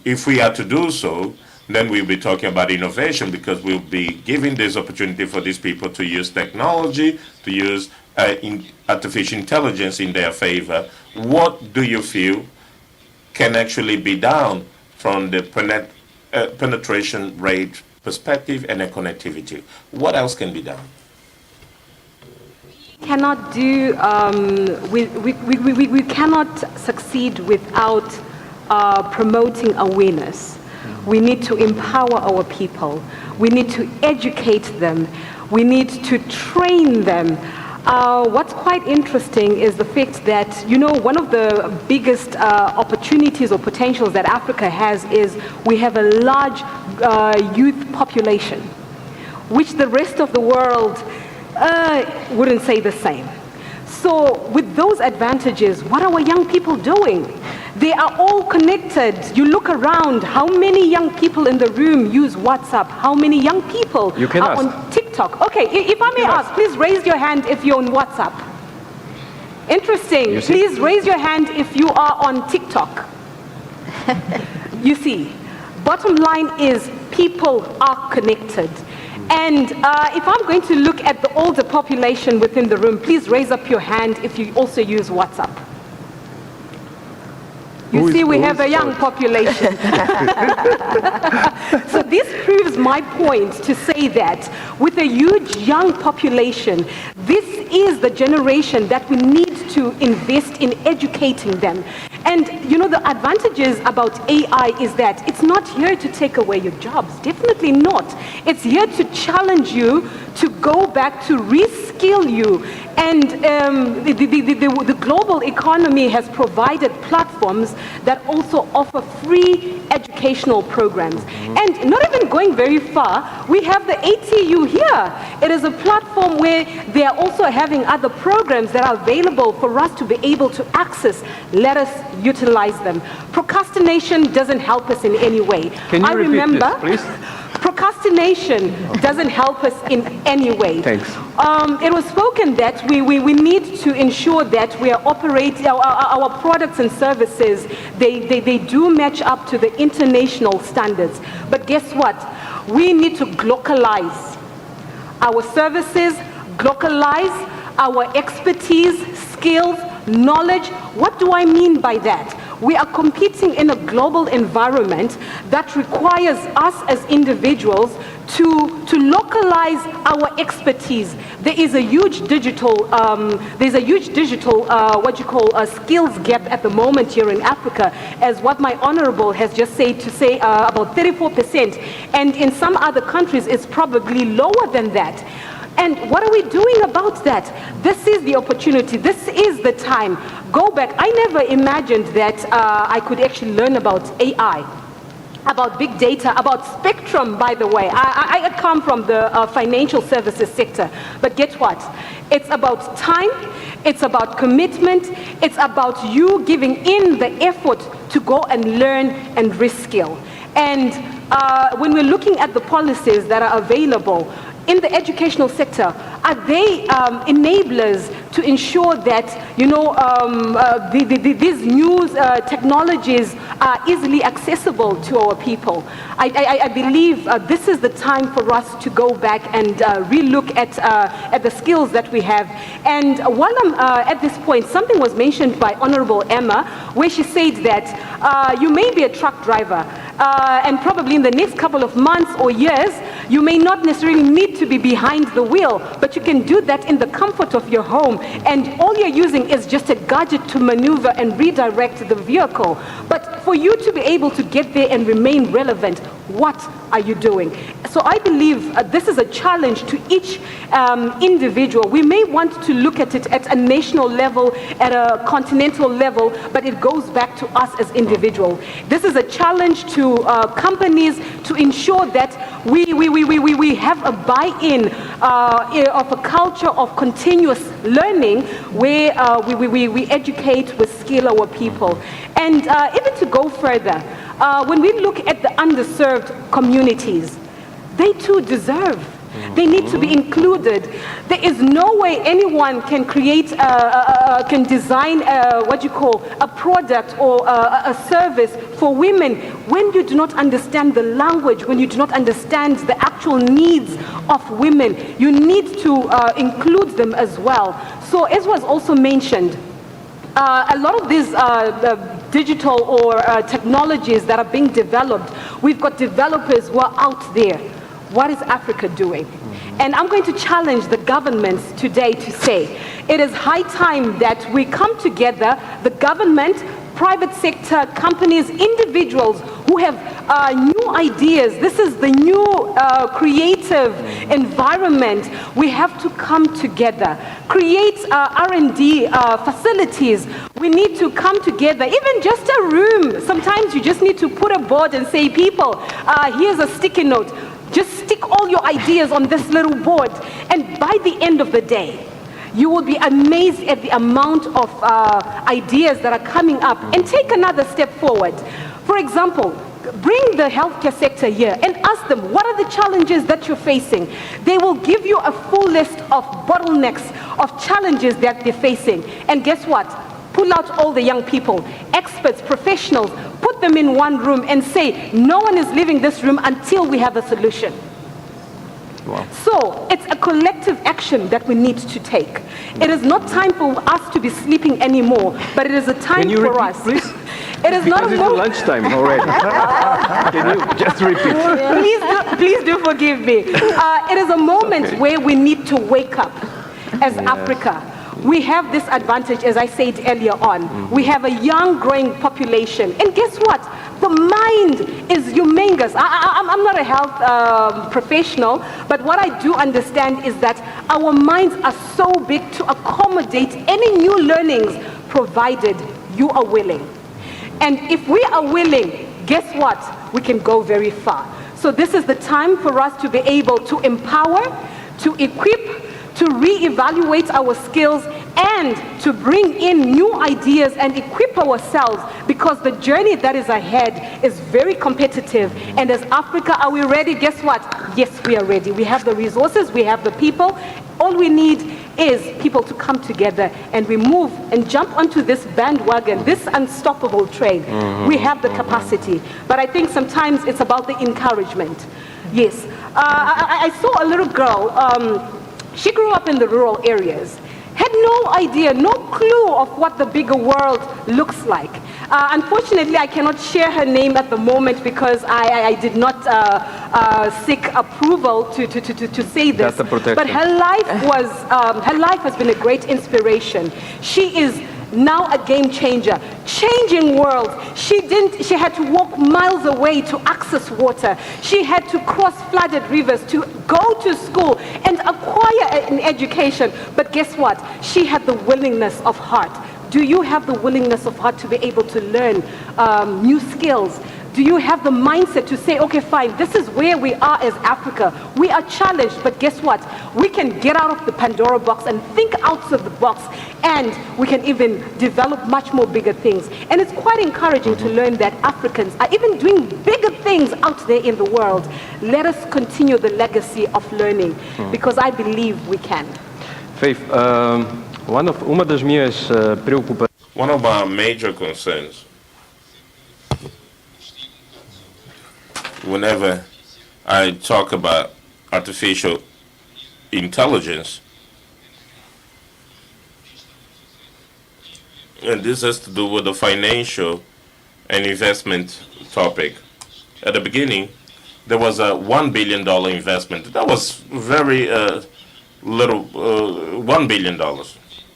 if we are to do so, then we'll be talking about innovation, because we'll be giving this opportunity for these people to use technology, to use artificial intelligence in their favor. What do you feel can actually be done from the penetration rate perspective and a connectivity. What else can be done? Cannot do, we cannot succeed without promoting awareness. We need to empower our people. We need to educate them. We need to train them. What's quite interesting is the fact that, you know, one of the biggest opportunities or potentials that Africa has is we have a large youth population, which the rest of the world wouldn't say the same. So with those advantages, what are our young people doing? They are all connected. You look around, how many young people in the room use WhatsApp? How many young people are on TikTok? Okay, if I may ask, please raise your hand if you're on WhatsApp. Interesting. Please raise your hand if you are on TikTok. You see, bottom line is people are connected. And if I'm going to look at the older population within the room, please raise up your hand if you also use WhatsApp. You see, we have a young population. So this proves my point to say that with a huge young population, this is the generation that we need to invest in educating them. And you know, the advantages about AI is that it's not here to take away your jobs, definitely not. It's here to challenge you, to go back, to reskill you. And the global economy has provided platforms that also offer free educational programs. And not even going very far, we have the ATU here. It is a platform where they are also having other programs that are available for us to be able to access. Let us utilize them. Procrastination doesn't help us in any way. Can you repeat this, please? Procrastination doesn't help us in any way. Thanks. It was spoken that we need to ensure that we are operating our products and services, they do match up to the international standards. But guess what? We need to globalize our services, globalize our expertise, skills, knowledge. What do I mean by that? We are competing in a global environment that requires us as individuals to localize our expertise. There is a huge digital, skills gap at the moment here in Africa, as what my honorable has just said, to say about 34%, and in some other countries it's probably lower than that. And what are we doing about that? This is the opportunity. This is the time. Go back. I never imagined that I could actually learn about AI, about big data, about spectrum, by the way. I come from the financial services sector. But guess what? It's about time. It's about commitment. It's about you giving in the effort to go and learn and reskill. And when we're looking at the policies that are available, in the educational sector, are they enablers to ensure that, you know, these new technologies are easily accessible to our people? I believe this is the time for us to go back and relook at the skills that we have. And while I'm at this point, something was mentioned by Honorable Emma, where she said that you may be a truck driver, and probably in the next couple of months or years, you may not necessarily need to be behind the wheel, but you can do that in the comfort of your home, and all you're using is just a gadget to maneuver and redirect the vehicle. But for you to be able to get there and remain relevant, what are you doing? So I believe this is a challenge to each individual. We may want to look at it at a national level, at a continental level, but it goes back to us as individuals. This is a challenge to companies to ensure that we have a buy-in of a culture of continuous learning where we educate, we skill our people. And even to go further, when we look at the underserved communities, they too deserve. They need to be included. There is no way anyone can create, can design a product or a service for women when you do not understand the language, when you do not understand the actual needs of women. You need to include them as well. So as was also mentioned, a lot of these digital or technologies that are being developed. We've got developers who are out there. What is Africa doing? And I'm going to challenge the governments today to say, it is high time that we come together, the government, private sector, companies, individuals who have new ideas. This is the new creative environment. We have to come together, create R&D facilities. We need to come together, even just a room. Sometimes you just need to put a board and say, people, here's a sticky note. Just stick all your ideas on this little board. And by the end of the day, you will be amazed at the amount of ideas that are coming up. And take another step forward. For example, bring the healthcare sector here and ask them, what are the challenges that you're facing? They will give you a full list of bottlenecks, of challenges that they're facing. And guess what? Pull out all the young people, experts, professionals, put them in one room and say, no one is leaving this room until we have a solution. Wow. So it's a collective action that we need to take. It is not time for us to be sleeping anymore, but it is a time Can you for repeat, us. please? It is not a Because it's moment. lunchtime already. Can you just repeat? Please do forgive me. It is a moment Okay. where we need to wake up as Africa. We have this advantage, as I said earlier on. We have a young, growing population. And guess what? The mind is humongous. I'm not a health professional, but what I do understand is that our minds are so big to accommodate any new learnings, provided you are willing. And if we are willing, guess what? We can go very far. So this is the time for us to be able to empower, to equip, to reevaluate our skills, and to bring in new ideas and equip ourselves, because the journey that is ahead is very competitive. And as Africa, are we ready? Guess what? Yes, we are ready. We have the resources, we have the people. All we need is people to come together and we move and jump onto this bandwagon, this unstoppable train. We have the capacity. But I think sometimes it's about the encouragement. Yes. I saw a little girl, she grew up in the rural areas, had no idea, no clue of what the bigger world looks like. Unfortunately, I cannot share her name at the moment because I did not seek approval to say this. That's a protection. But her life has been a great inspiration. She is now a game changer, changing world. She had to walk miles away to access water. She had to cross flooded rivers to go to school and acquire an education. But guess what? She had the willingness of heart. Do you have the willingness of heart to be able to learn new skills? Do you have the mindset to say, okay, fine, this is where we are as Africa. We are challenged, but guess what? We can get out of the Pandora box and think out of the box, and we can even develop much more bigger things. And it's quite encouraging to learn that Africans are even doing bigger things out there in the world. Let us continue the legacy of learning, because I believe we can. Faith, uma das minhas preocupações. One of our major concerns whenever I talk about artificial intelligence, and this has to do with the financial and investment topic. At the beginning, there was a $1 billion investment. That was very little, $1 billion.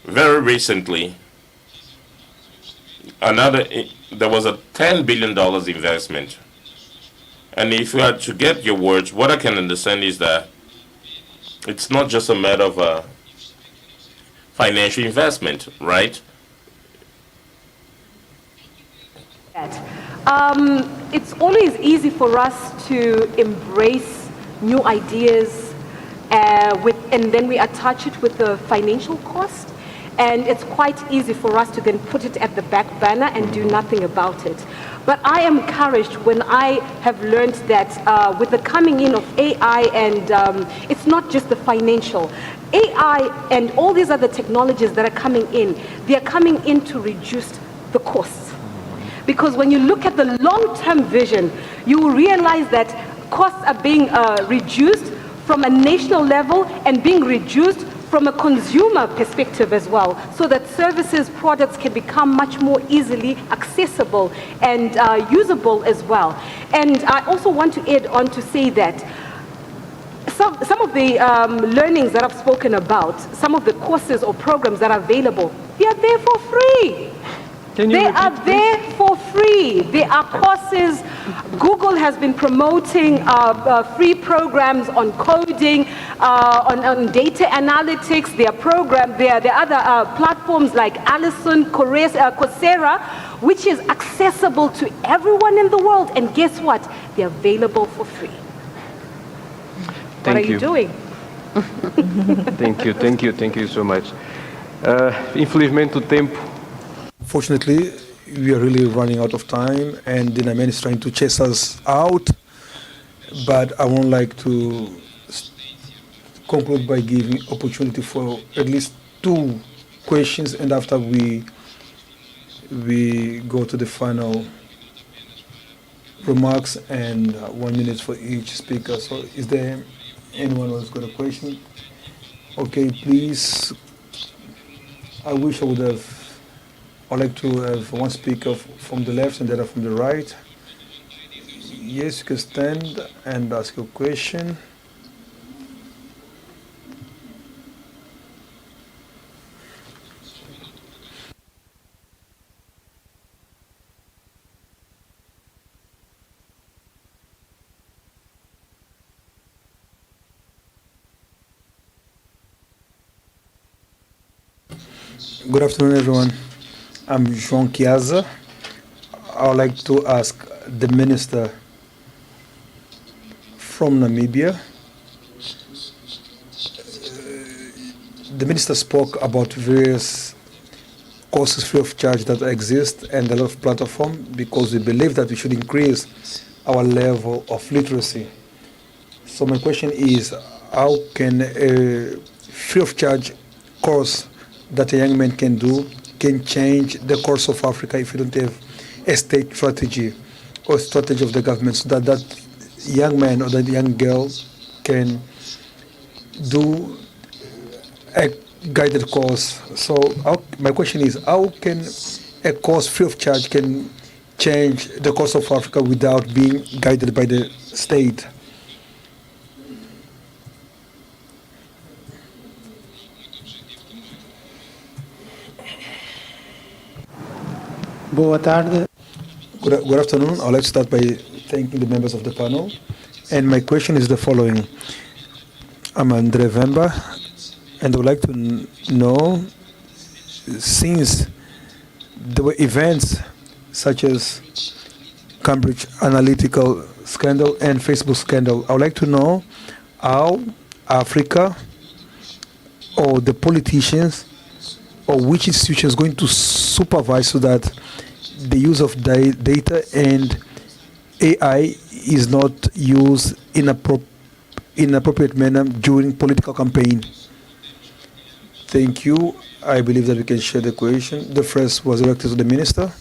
Very recently, there was a $10 billion investment. And if you had to get your words, what I can understand is that it's not just a matter of financial investment, right? It's always easy for us to embrace new ideas and then we attach it with the financial cost. And it's quite easy for us to then put it at the back burner and do nothing about it. But I am encouraged when I have learned that with the coming in of AI, and it's not just the financial. AI and all these other technologies that are coming in, they are coming in to reduce the costs. Because when you look at the long-term vision, you will realize that costs are being reduced from a national level and being reduced from a consumer perspective as well, so that services, products can become much more easily accessible and usable as well. And I also want to add on to say that some of the learnings that I've spoken about, some of the courses or programs that are available, they are there for free. They are there for free. There are courses. Google has been promoting free programs on coding, on data analytics. There are other platforms like Allison, Coursera, which is accessible to everyone in the world. And guess what? They're available for free. What are you doing? Thank you so much. Infelizmente o tempo. Fortunately, we are really running out of time, and the Nigerian is trying to chase us out. But I would like to conclude by giving opportunity for at least 2 questions, and after we go to the final remarks and 1 minute for each speaker. So, is there anyone who's got a question? Okay, please. I'd like to have one speaker from the left and the other from the right. Yes, you can stand and ask your question. Good afternoon, everyone. I'm João Chiazza. I would like to ask the minister from Namibia. The minister spoke about various courses free of charge that exist and a lot of platforms, because we believe that we should increase our level of literacy. So my question is, how can a free of charge course that a young man can do can change the course of Africa if you don't have a state strategy or strategy of the government, so that that young man or that young girl can do a guided course? So my question is, how can a course free of charge can change the course of Africa without being guided by the state? Boa tarde. Good afternoon. I'd like to start by thanking the members of the panel. And my question is the following. I'm Andre Vemba, and I would like to know, since there were events such as Cambridge Analytical scandal and Facebook scandal, I would like to know how Africa or the politicians or which institution is going to supervise so that the use of data and AI is not used in appropriate manner during political campaign. Thank you. I believe that we can share the question. The first was directed to the minister.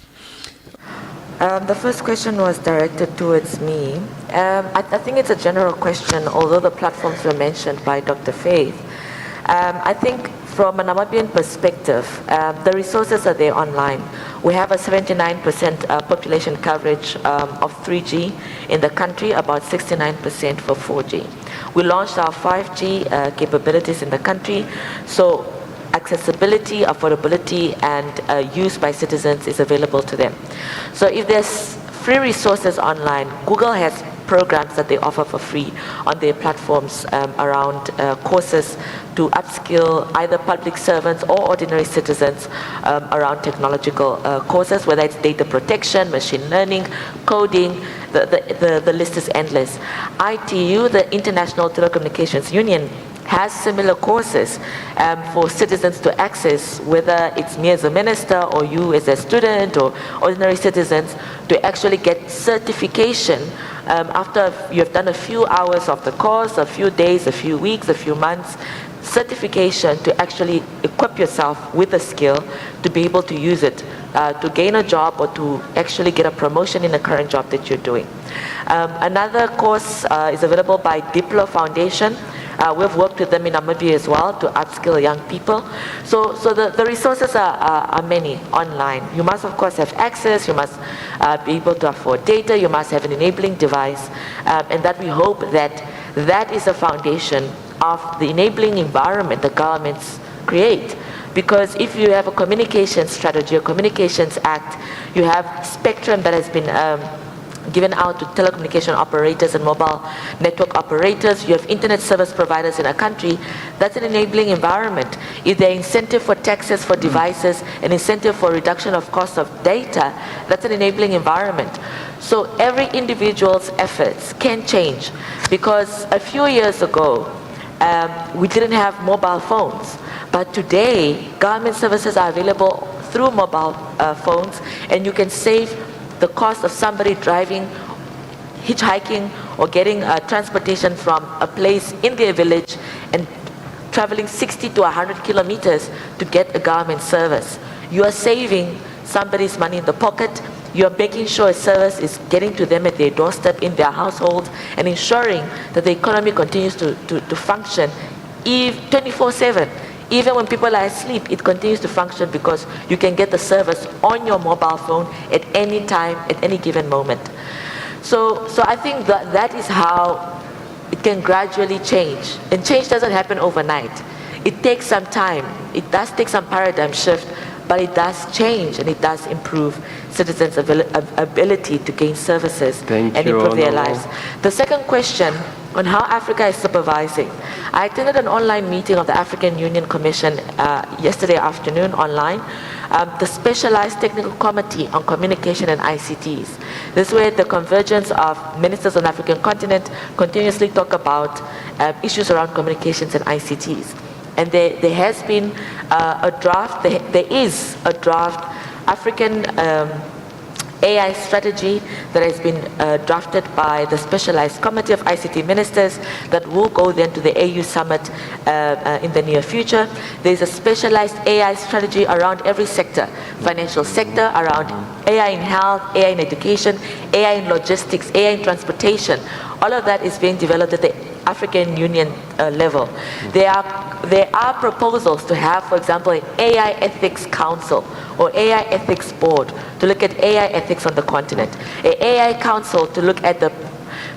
The first question was directed towards me. I think it's a general question, although the platforms were mentioned by Dr. Faith. I think from a Namibian perspective, the resources are there online. We have a 79% population coverage of 3G in the country, about 69% for 4G. We launched our 5G capabilities in the country, so accessibility, affordability, and use by citizens is available to them. So if there's free resources online, Google has programs that they offer for free on their platforms around courses to upskill either public servants or ordinary citizens around technological courses, whether it's data protection, machine learning, coding, the list is endless. ITU, the International Telecommunications Union, has similar courses for citizens to access, whether it's me as a minister or you as a student or ordinary citizens, to actually get certification after you've done a few hours of the course, a few days, a few weeks, a few months, certification to actually equip yourself with a skill to be able to use it to gain a job or to actually get a promotion in the current job that you're doing. Another course is available by Diplo Foundation. We've worked with them in Namibia as well to upskill young people. So the resources are many online. You must, of course, have access. You must be able to afford data. You must have an enabling device. And that we hope that is a foundation of the enabling environment the governments create. Because if you have a communications strategy, a communications act, you have spectrum that has been given out to telecommunication operators and mobile network operators, you have internet service providers in a country, that's an enabling environment. If there are incentive for taxes for devices, an incentive for reduction of cost of data, that's an enabling environment. So every individual's efforts can change, because a few years ago, we didn't have mobile phones. But today, government services are available through mobile phones, and you can save the cost of somebody driving, hitchhiking, or getting transportation from a place in their village and traveling 60 to 100 kilometers to get a government service. You are saving somebody's money in the pocket. You are making sure a service is getting to them at their doorstep in their household, and ensuring that the economy continues to function 24/7. Even when people are asleep, it continues to function because you can get the service on your mobile phone at any time, at any given moment. So I think that is how it can gradually change. And change doesn't happen overnight. It takes some time. It does take some paradigm shift, but it does change and it does improve citizens' ability to gain services and improve their lives. The second question on how Africa is supervising. I attended an online meeting of the African Union Commission yesterday afternoon online, the Specialized Technical Committee on Communication and ICTs. This is where the convergence of ministers on the African continent continuously talk about issues around communications and ICTs. And there has been a draft, there is a draft African AI strategy that has been drafted by the Specialized Committee of ICT Ministers that will go then to the AU Summit in the near future. There's a specialized AI strategy around every sector, financial sector, around AI in health, AI in education, AI in logistics, AI in transportation. All of that is being developed at the African Union level. There are proposals to have, for example, an AI Ethics Council or AI Ethics Board to look at AI ethics on the continent. An AI Council to look at the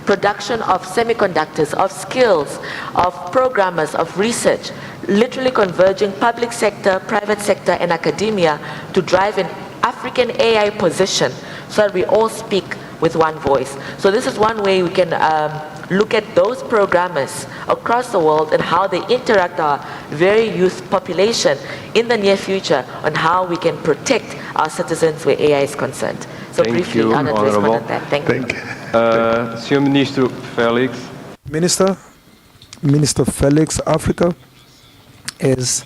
production of semiconductors, of skills, of programmers, of research, literally converging public sector, private sector, and academia to drive an African AI position so that we all speak with one voice. So this is one way we can look at those programmers across the world and how they interact with our very youth population in the near future on how we can protect our citizens where AI is concerned. So briefly, I'll respond on that. Thank you. Senhor Ministro Felix. Minister Felix, Africa is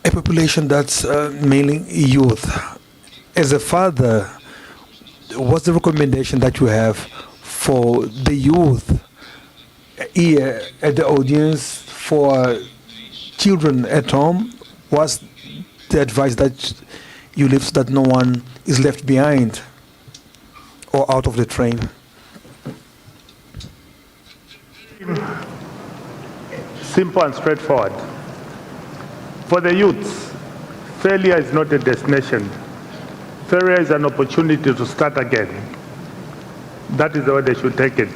a population that's mainly youth. As a father, what's the recommendation that you have for the youth here at the audience, for children at home? What's the advice that you leave so that no one is left behind or out of the train? Simple and straightforward. For the youths, failure is not a destination. Failure is an opportunity to start again. That is the way they should take it.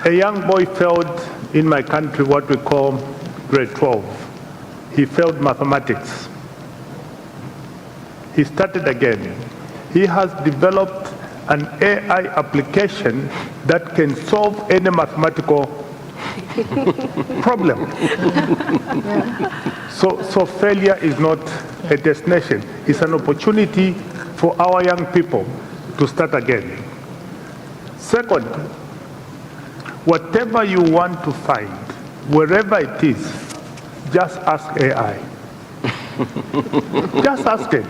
A young boy failed in my country what we call grade 12. He failed mathematics. He started again. He has developed an AI application that can solve any mathematical problem. So failure is not a destination. It's an opportunity for our young people to start again. Second, whatever you want to find, wherever it is, just ask AI. Just ask it.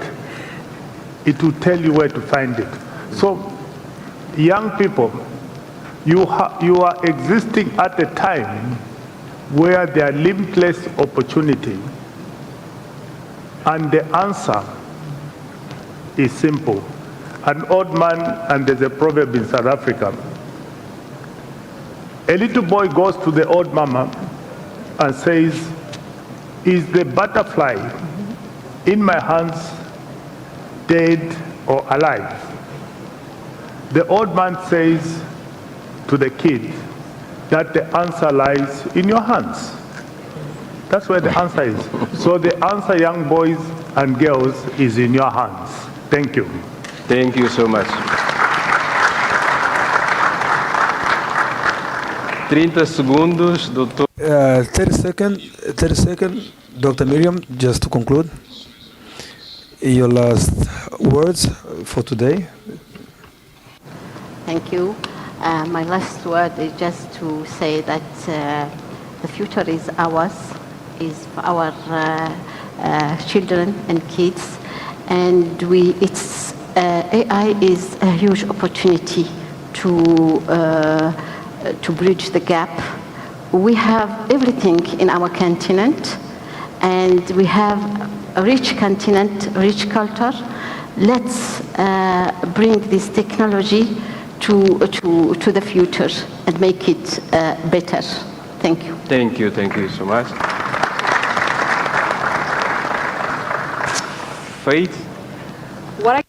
It will tell you where to find it. So, young people, you are existing at a time where there are limitless opportunity, and the answer is simple. An old man, and there's a proverb in South Africa, A little boy goes to the old mama and says, "Is the butterfly in my hands dead or alive?" The old man says to the kid that the answer lies in your hands. That's where the answer is. So the answer, young boys and girls, is in your hands. Thank you. Thank you so much. 30 segundos, doutor. 30 second, Dr. Miriam, just to conclude. Your last words for today. Thank you. My last word is just to say that the future is ours, is for our children and kids, and AI is a huge opportunity to bridge the gap. We have everything in our continent, and we have a rich continent, rich culture. Let's bring this technology to the future and make it better. Thank you. Thank you so much. Faith?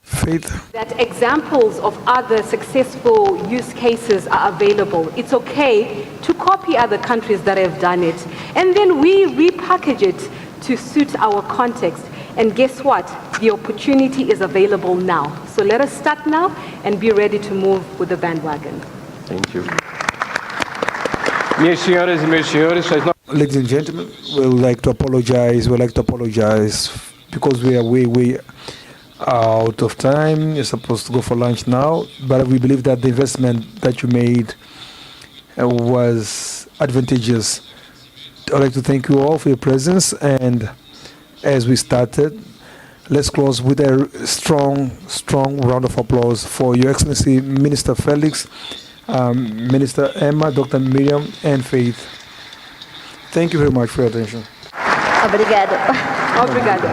Faith. That examples of other successful use cases are available. It's okay to copy other countries that have done it, and then we repackage it to suit our context. And guess what? The opportunity is available now. So let us start now and be ready to move with the bandwagon. Thank you. Minhas senhoras e meus senhores, Ladies and gentlemen, we would like to apologize. Because we are way out of time. You're supposed to go for lunch now, but we believe that the investment that you made was advantageous. I'd like to thank you all for your presence, and as we started, let's close with a strong round of applause for Your Excellency Minister Felix, Minister Emma, Dr. Miriam, and Faith. Thank you very much for your attention. Obrigada. Obrigada.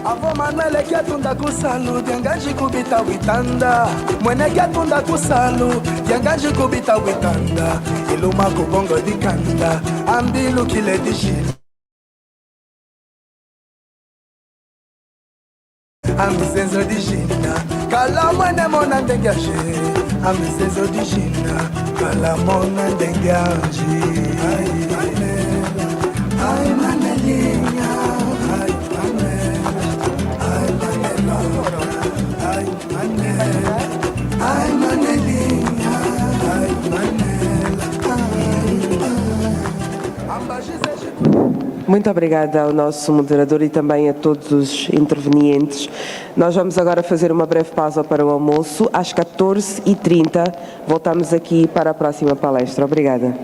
Avo Manuel kiatunda kusalu diangaji kubita witanda mwene kiatunda kusalu diangaji kubita witanda iluma kubongo dikanda ambilu kile dishi amisenzo dishina kala mwene mona ndengaje amisenzo dishina kala mona ndengaje ay manelinya Muito obrigada ao nosso moderador e também a todos os intervenientes. Nós vamos agora fazer uma breve pausa para o almoço. Às 14h30 voltamos aqui para a próxima palestra. Obrigada.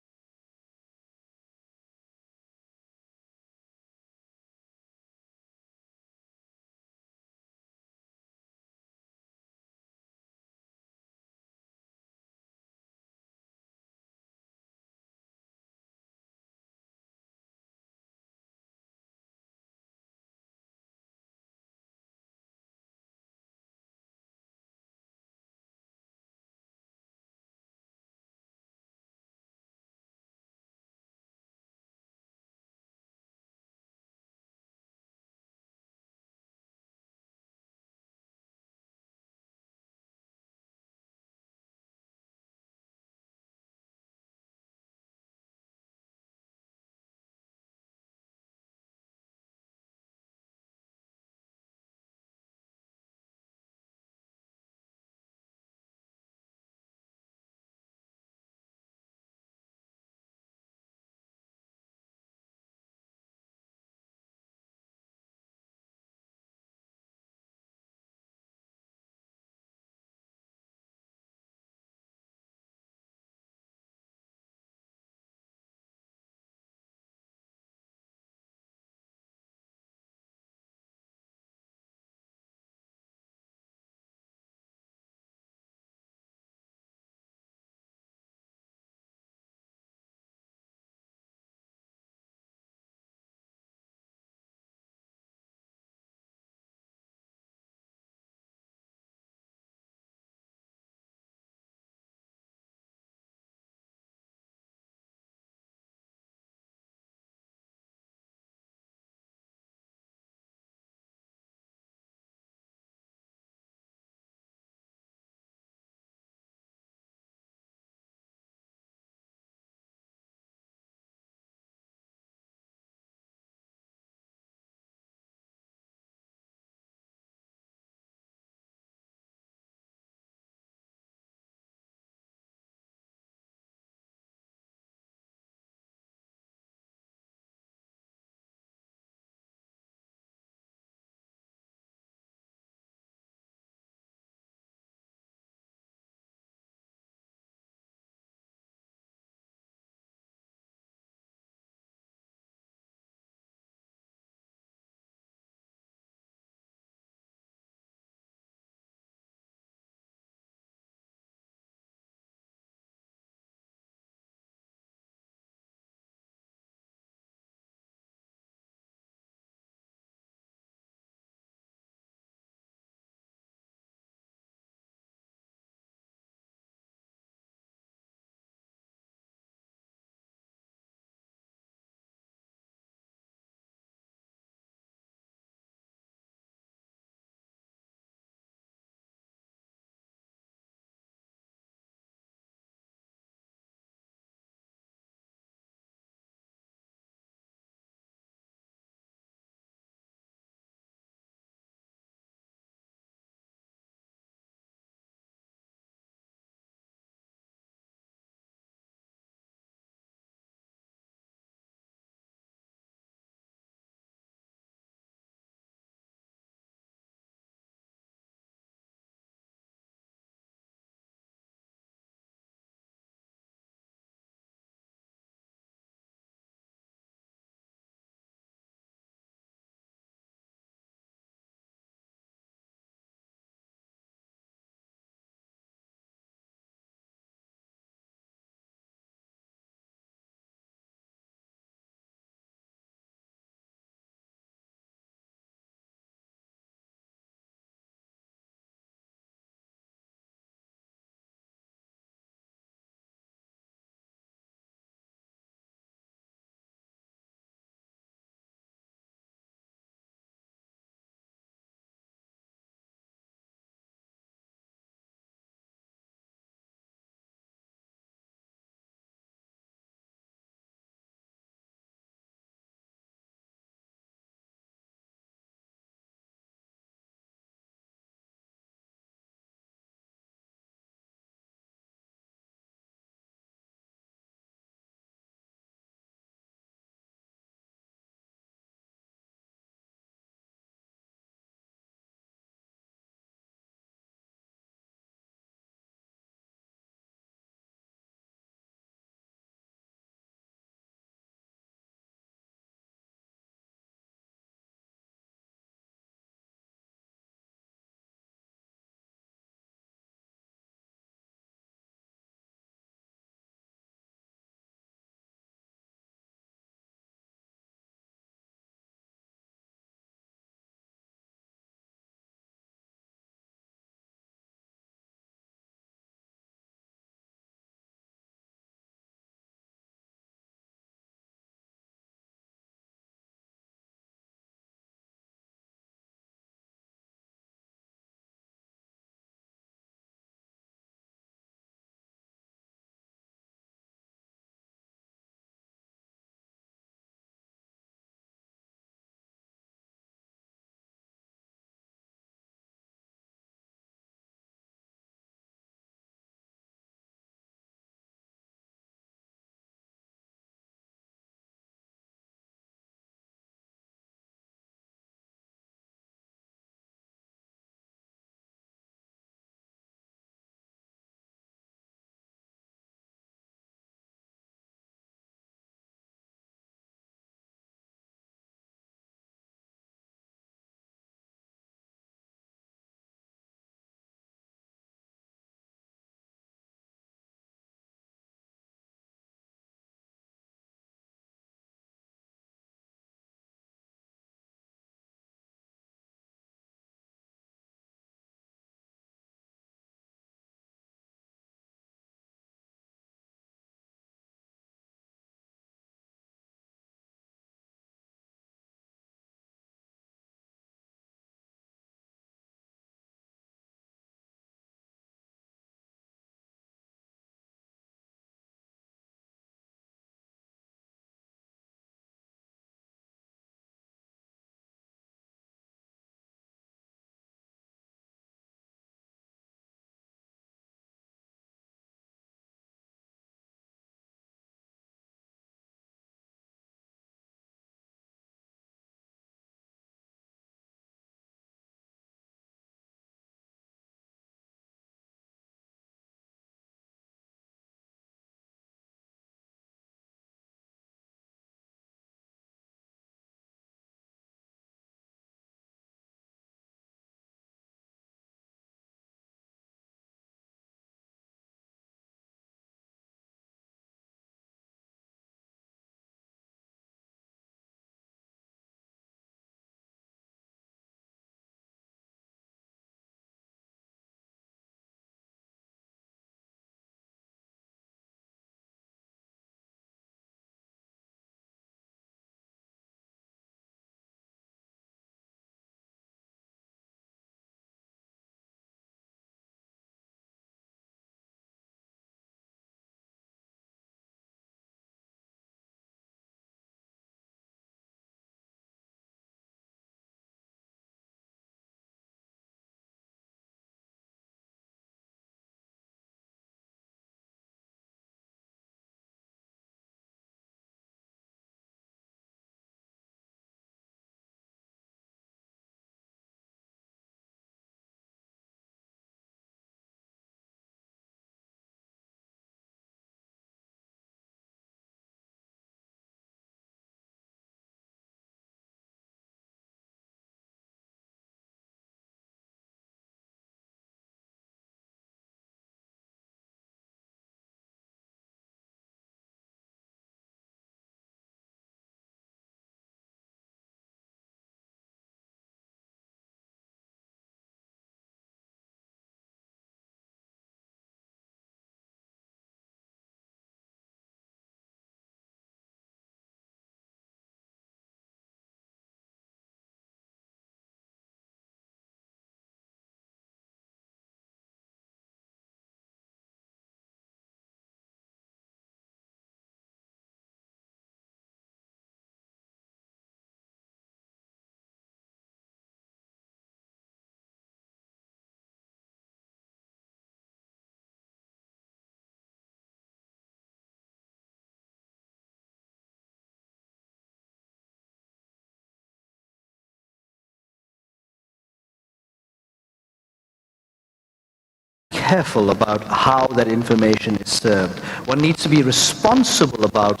careful about how that information is served. One needs to be responsible about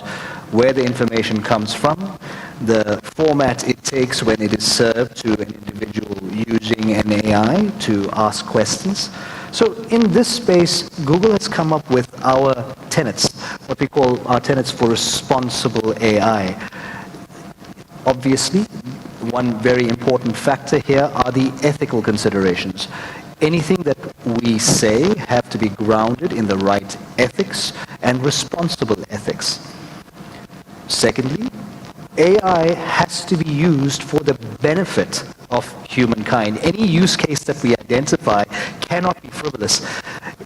where the information comes from, the format it takes when it is served to an individual using an AI to ask questions. So in this space, Google has come up with our tenets, what we call our tenets for responsible AI. Obviously, one very important factor here are the ethical considerations. Anything that we say have to be grounded in the right ethics and responsible ethics. Secondly, AI has to be used for the benefit of humankind. Any use case that we identify cannot be frivolous.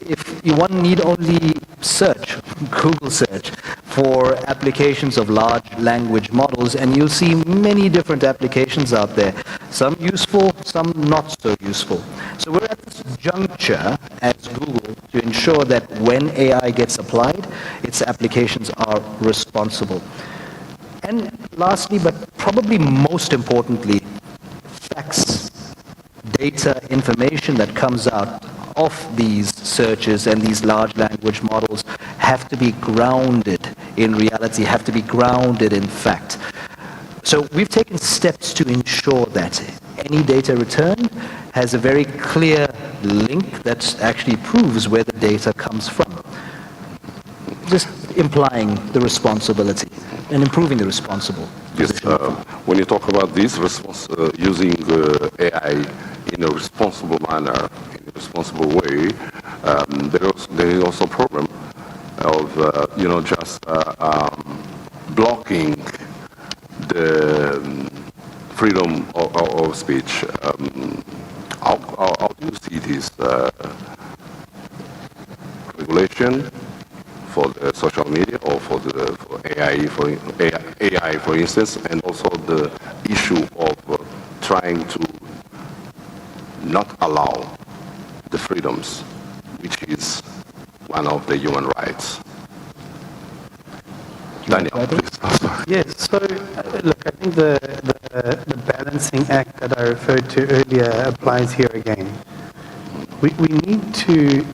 If one need only search, Google search, for applications of large language models, and you'll see many different applications out there, some useful, some not so useful. So we're at this juncture as Google to ensure that when AI gets applied, its applications are responsible. And lastly, but probably most importantly, facts, data, information that comes out of these searches and these large language models have to be grounded in reality, have to be grounded in fact. So we've taken steps to ensure that any data returned has a very clear link that actually proves where the data comes from. Just implying the responsibility and improving the responsible. Yes, when you talk about this, using AI in a responsible manner, in a responsible way, there is also a problem of, just blocking the freedom of speech. How do you see this regulation for the social media or for AI, for instance, and also the issue of trying to not allow the freedoms, which is one of the human rights? Daniel, please. Yes, so look, I think the balancing act that I referred to earlier applies here again. We need to,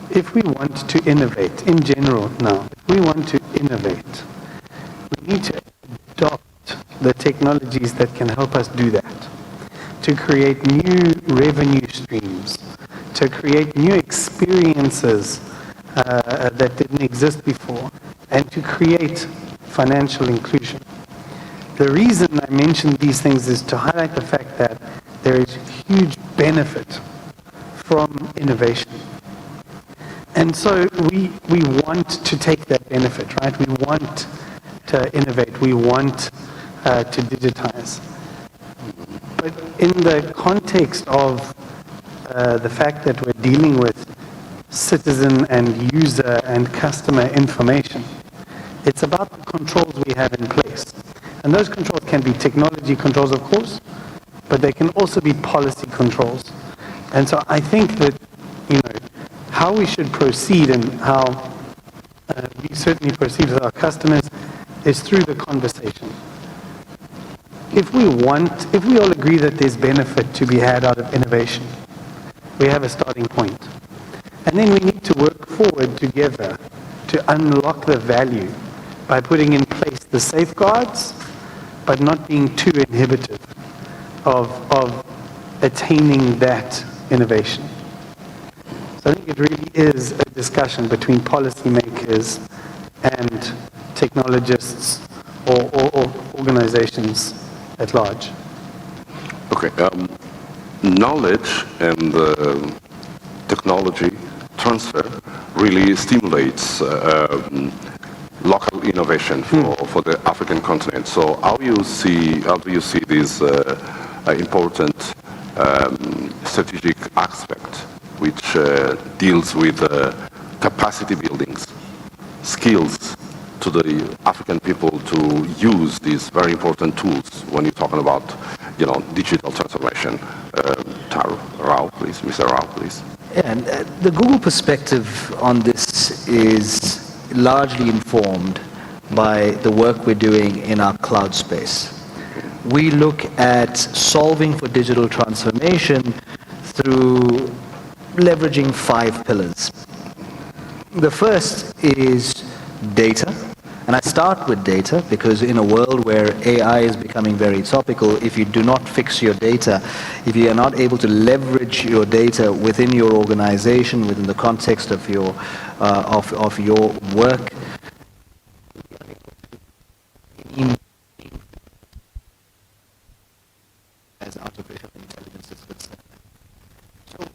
if we want to innovate in general now, if we want to innovate, we need to adopt the technologies that can help us do that, to create new revenue streams, to create new experiences that didn't exist before, and to create financial inclusion. The reason I mention these things is to highlight the fact that there is huge benefit from innovation. And so we want to take that benefit, right? We want to innovate. We want to digitize. But in the context of the fact that we're dealing with citizen and user and customer information, it's about the controls we have in place. And those controls can be technology controls, of course, but they can also be policy controls. And so I think that, how we should proceed and how we certainly proceed with our customers is through the conversation. If we all agree that there's benefit to be had out of innovation, we have a starting point. And then we need to work forward together to unlock the value by putting in place the safeguards, but not being too inhibitive of attaining that innovation. So I think it really is a discussion between policymakers and technologists or organizations at large. Okay. Knowledge and technology transfer really stimulates local innovation for the African continent. So how do you see this important strategic aspect, which deals with capacity buildings, skills to the African people to use these very important tools when you're talking about, digital transformation? Rao, please, Mr. Rao, please. Yeah, and the Google perspective on this is largely informed by the work we're doing in our cloud space. We look at solving for digital transformation through leveraging 5 pillars. The first is data. And I start with data because in a world where AI is becoming very topical, if you do not fix your data, if you are not able to leverage your data within your organization, within the context of your work, as artificial intelligence is concerned. So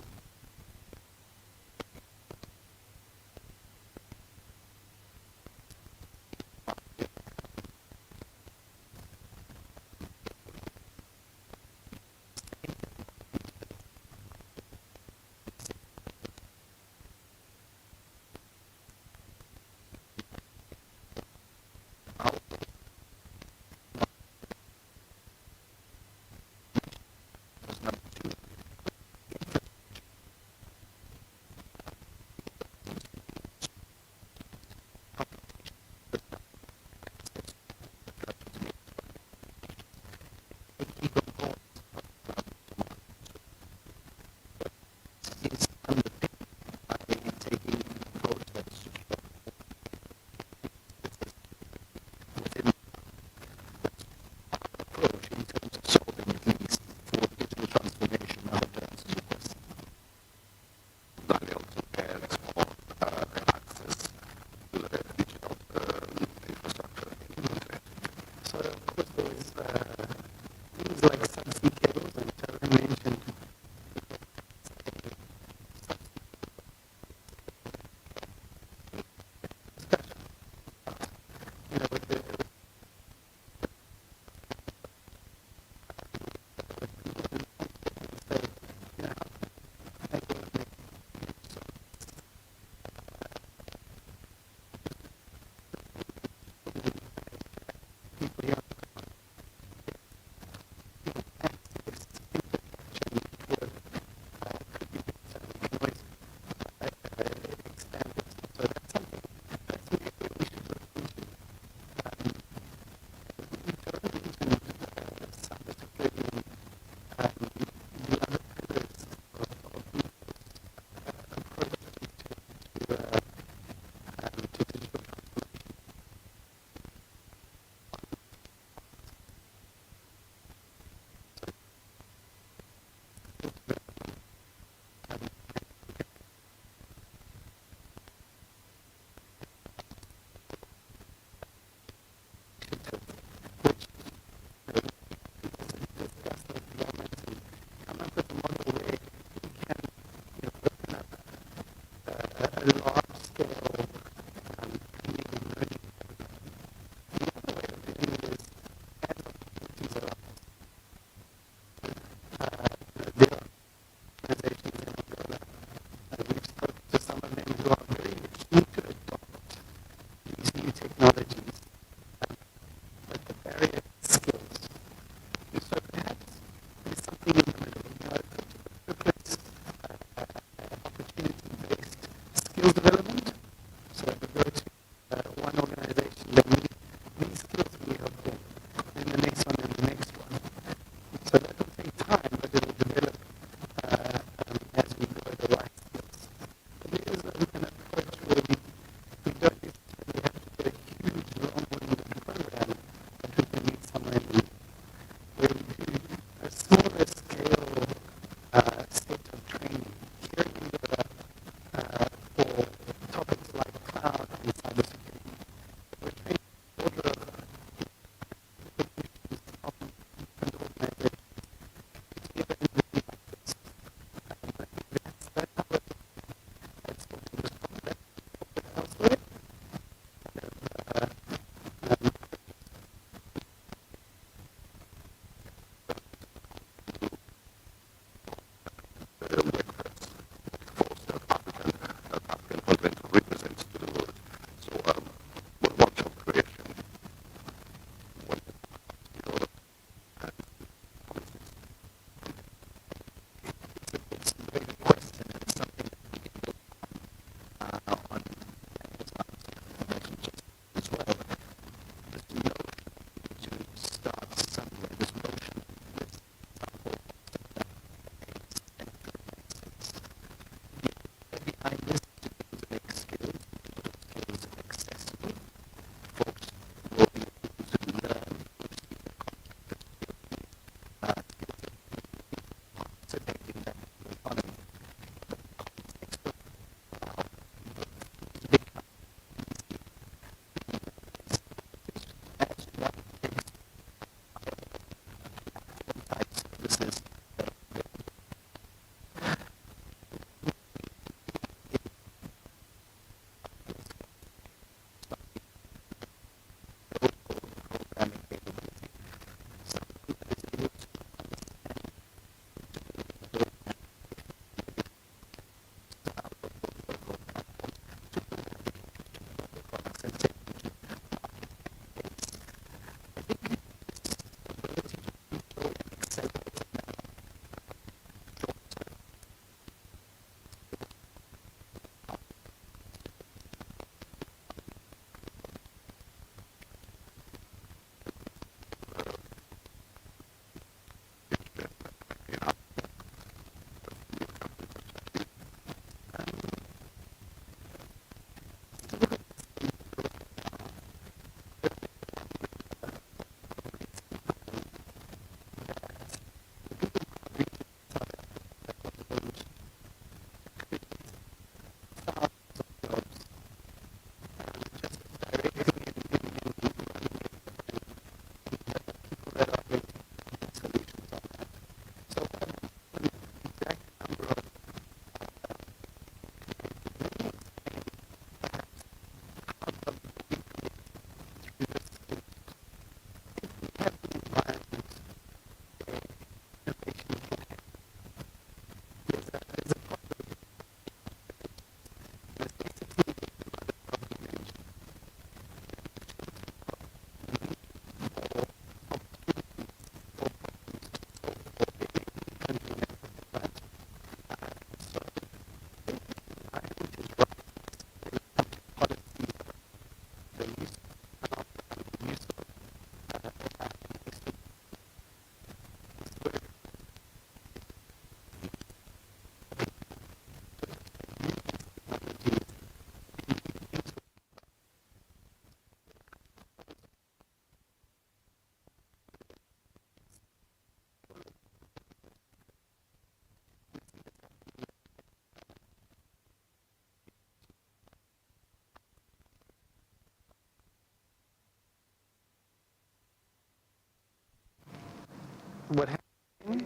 what happens,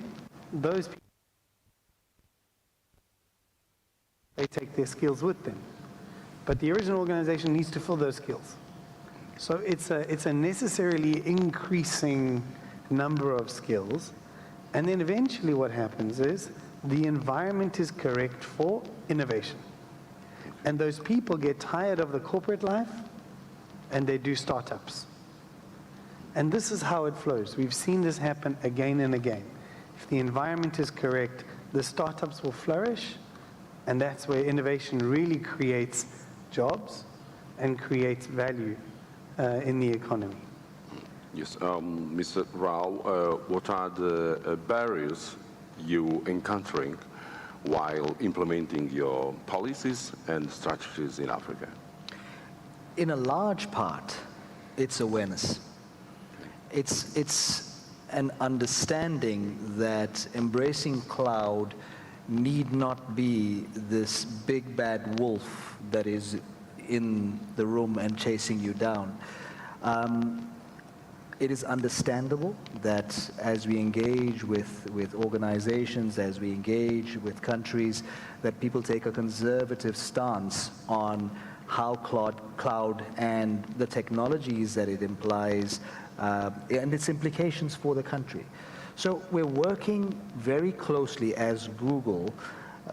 those people, they take their skills with them. But the original organization needs to fill those skills. So it's a necessarily increasing number of skills. And then eventually what happens is the environment is correct for innovation. And those people get tired of the corporate life and they do startups. And this is how it flows. We've seen this happen again and again. If the environment is correct, the startups will flourish, and that's where innovation really creates jobs and creates value in the economy. Yes, Mr. Rao, what are the barriers you encountering while implementing your policies and strategies in Africa? In a large part, it's awareness. It's an understanding that embracing cloud need not be this big bad wolf that is in the room and chasing you down. It is understandable that as we engage with organizations, as we engage with countries, that people take a conservative stance on how cloud and the technologies that it implies and its implications for the country. So we're working very closely as Google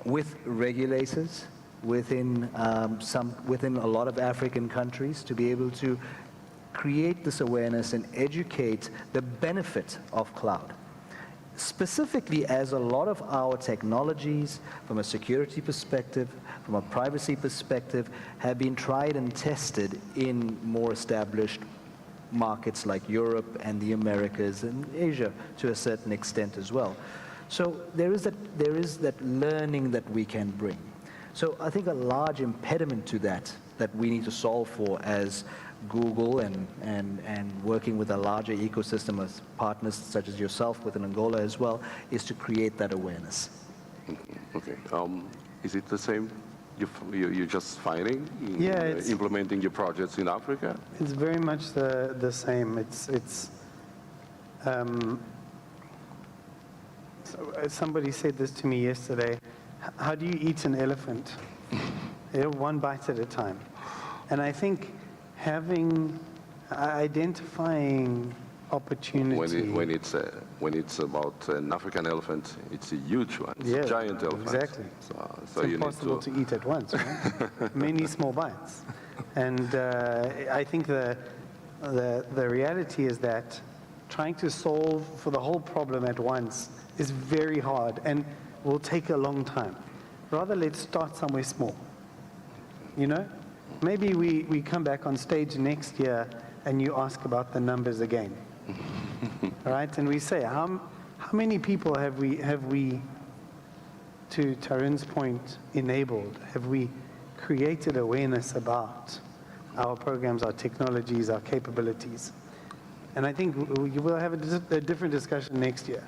with regulators within a lot of African countries to be able to create this awareness and educate the benefit of cloud. Specifically, as a lot of our technologies, from a security perspective, from a privacy perspective, have been tried and tested in more established markets like Europe and the Americas and Asia to a certain extent as well. So there is that learning that we can bring. So I think a large impediment to that we need to solve for as Google and working with a larger ecosystem of partners such as yourself within Angola as well, is to create that awareness. Okay. Is it the same? You're just finding implementing your projects in Africa? It's very much the same. Somebody said this to me yesterday. How do you eat an elephant? One bite at a time. And I think identifying opportunity. When it's about an African elephant, it's a huge one. It's a giant elephant. Exactly. So it's impossible to eat at once, right? Many small bites. And I think the reality is that trying to solve for the whole problem at once is very hard and will take a long time. Rather, let's start somewhere small. You know? Maybe we come back on stage next year and you ask about the numbers again. Right? And we say, how many people have we, to Tarun's point, enabled? Have we created awareness about our programs, our technologies, our capabilities? And I think we will have a different discussion next year.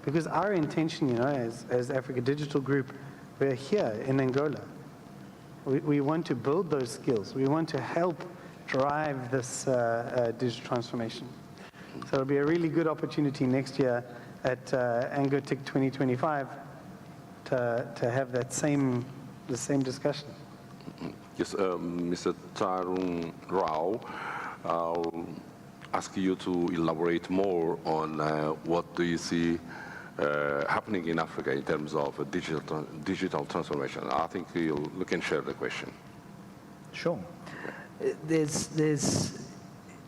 Because our intention, you know, as Africa Digital Group, we're here in Angola. We want to build those skills. We want to help drive this digital transformation. So it'll be a really good opportunity next year at ANGOTIC 2025 to have the same discussion. Yes, Mr. Tarun Rao, I'll ask you to elaborate more on what do you see happening in Africa in terms of digital transformation. I think you can share the question. Sure. There's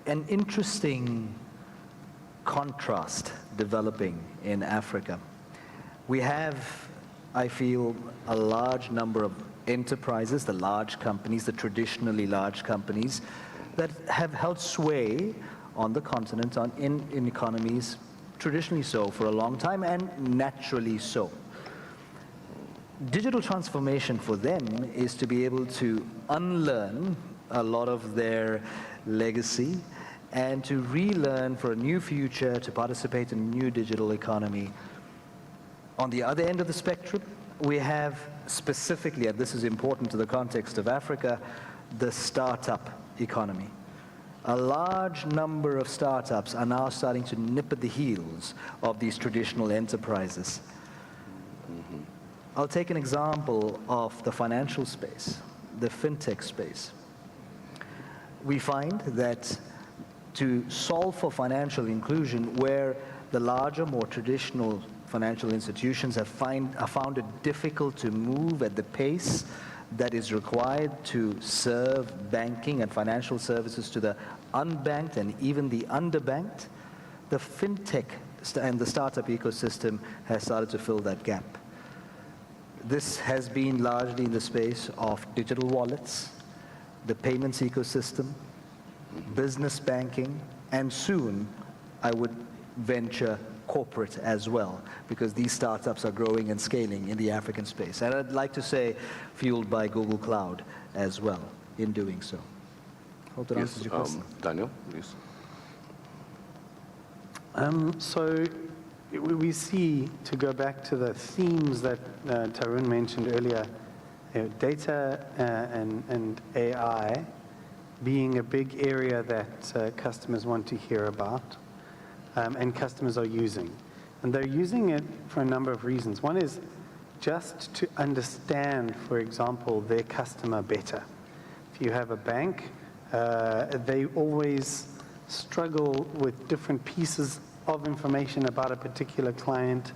an interesting contrast developing in Africa. We have, I feel, a large number of enterprises, the large companies, the traditionally large companies, that have held sway on the continent in economies, traditionally so for a long time and naturally so. Digital transformation for them is to be able to unlearn a lot of their legacy and to relearn for a new future, to participate in a new digital economy. On the other end of the spectrum, we have specifically, and this is important to the context of Africa, the startup economy. a large number of startups are now starting to nip at the heels of these traditional enterprises. I'll take an example of the financial space, the fintech space. We find that to solve for financial inclusion, where the larger, more traditional financial institutions have found it difficult to move at the pace that is required to serve banking and financial services to the unbanked and even the underbanked, the fintech and the startup ecosystem has started to fill that gap. This has been largely in the space of digital wallets, the payments ecosystem, business banking, and soon I would venture corporate as well, because these startups are growing and scaling in the African space. And I'd like to say fueled by Google Cloud as well in doing so. Hope that answers your question. Daniel, please. So we see, to go back to the themes that Tarun mentioned earlier, data and AI being a big area that customers want to hear about, and customers are using. And they're using it for a number of reasons. One is just to understand, for example, their customer better. If you have a bank, they always struggle with different pieces of information about a particular client.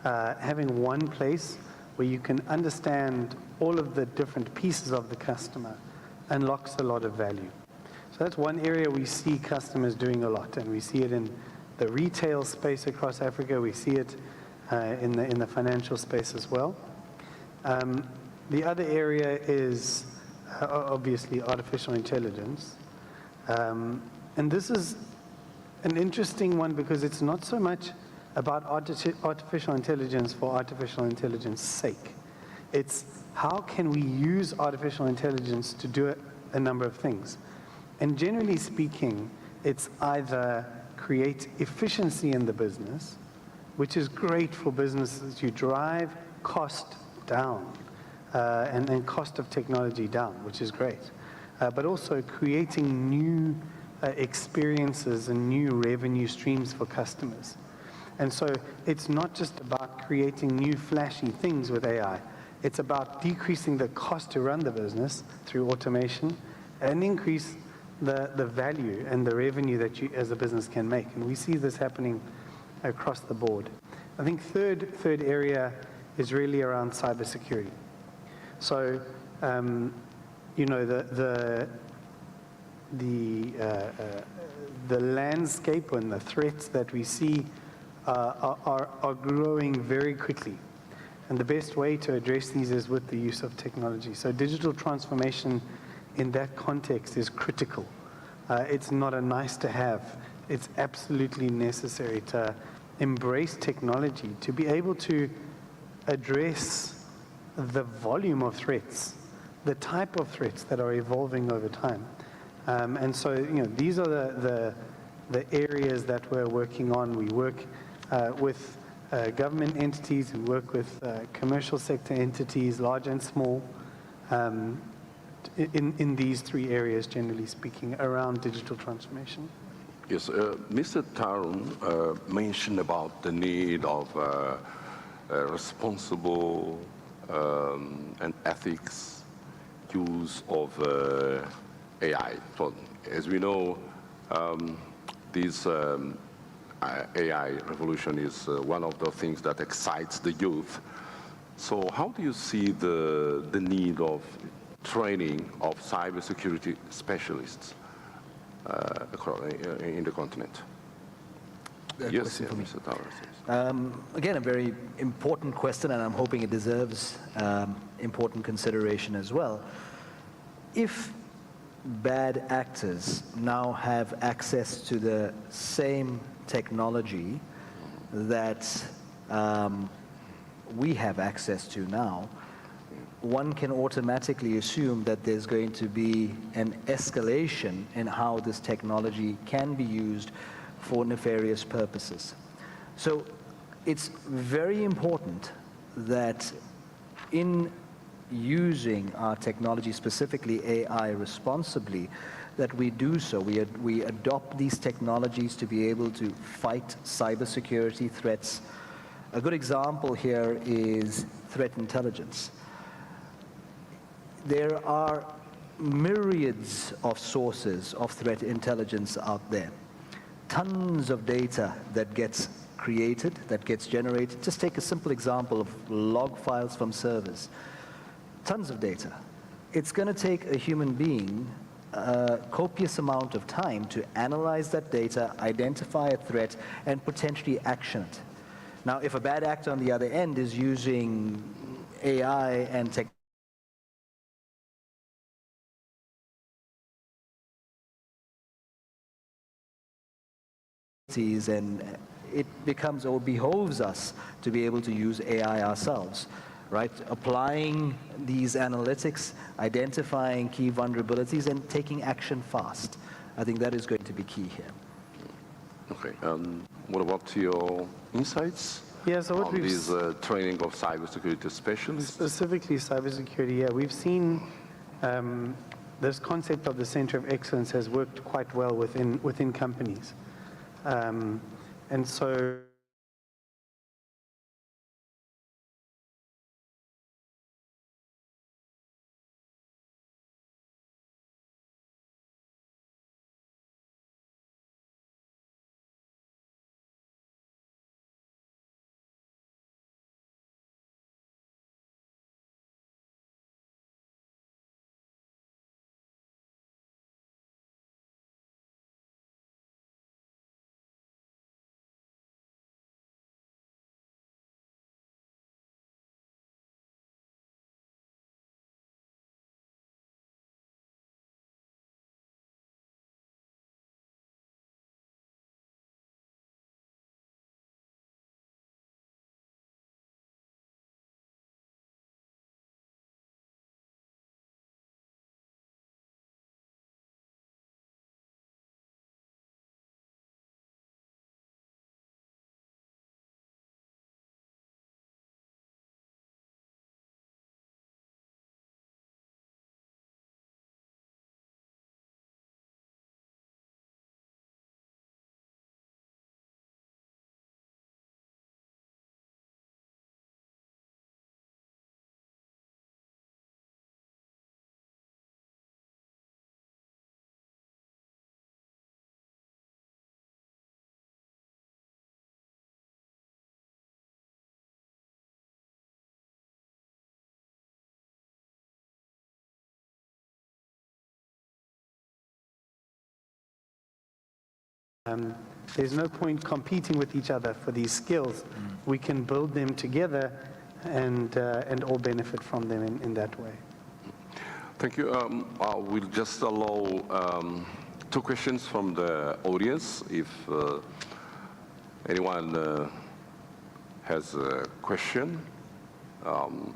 Having one place where you can understand all of the different pieces of the customer unlocks a lot of value. So that's one area we see customers doing a lot, and we see it in the retail space across Africa. We see it in the financial space as well. The other area is obviously artificial intelligence. And this is an interesting one because it's not so much about artificial intelligence for artificial intelligence's sake. It's how can we use artificial intelligence to do a number of things. And generally speaking, it's either create efficiency in the business, which is great for businesses. You drive cost down and cost of technology down, which is great. But also creating new experiences and new revenue streams for customers. And so it's not just about creating new flashy things with AI. It's about decreasing the cost to run the business through automation and increase the value and the revenue that you as a business can make. And we see this happening across the board. I think third area is really around cybersecurity. So, you know, the landscape and the threats that we see are growing very quickly. And the best way to address these is with the use of technology. So digital transformation in that context is critical. It's not a nice to have. It's absolutely necessary to embrace technology to be able to address the volume of threats, the type of threats that are evolving over time. And so, you know, these are the areas that we're working on. We work with government entities, we work with commercial sector entities, large and small, in these three areas, generally speaking, around digital transformation. Yes, Mr. Tarun mentioned about the need of responsible and ethics use of AI. So, as we know, this AI revolution is one of the things that excites the youth. So how do you see the need of training of cybersecurity specialists in the continent? Yes, Mr. Towers. Again, a very important question, and I'm hoping it deserves important consideration as well. If bad actors now have access to the same technology that we have access to now, one can automatically assume that there's going to be an escalation in how this technology can be used for nefarious purposes. So it's very important that in using our technology, specifically AI, responsibly, that we do so. We adopt these technologies to be able to fight cybersecurity threats. A good example here is threat intelligence. There are myriads of sources of threat intelligence out there. Tons of data that gets created, that gets generated. Just take a simple example of log files from servers. Tons of data. It's going to take a human being a copious amount of time to analyze that data, identify a threat, and potentially action it. Now, if a bad actor on the other end is using AI and technology, and it becomes or behoves us to be able to use AI ourselves, right? Applying these analytics, identifying key vulnerabilities, and taking action fast. I think that is going to be key here. Okay. What about your insights? Yeah, so what on this training of cybersecurity specialists? Specifically cybersecurity, yeah, we've seen this concept of the center of excellence has worked quite well within companies. And so there's no point competing with each other for these skills. We can build them together and all benefit from them in that way. Thank you. We'll just allow 2 questions from the audience. If anyone has a question,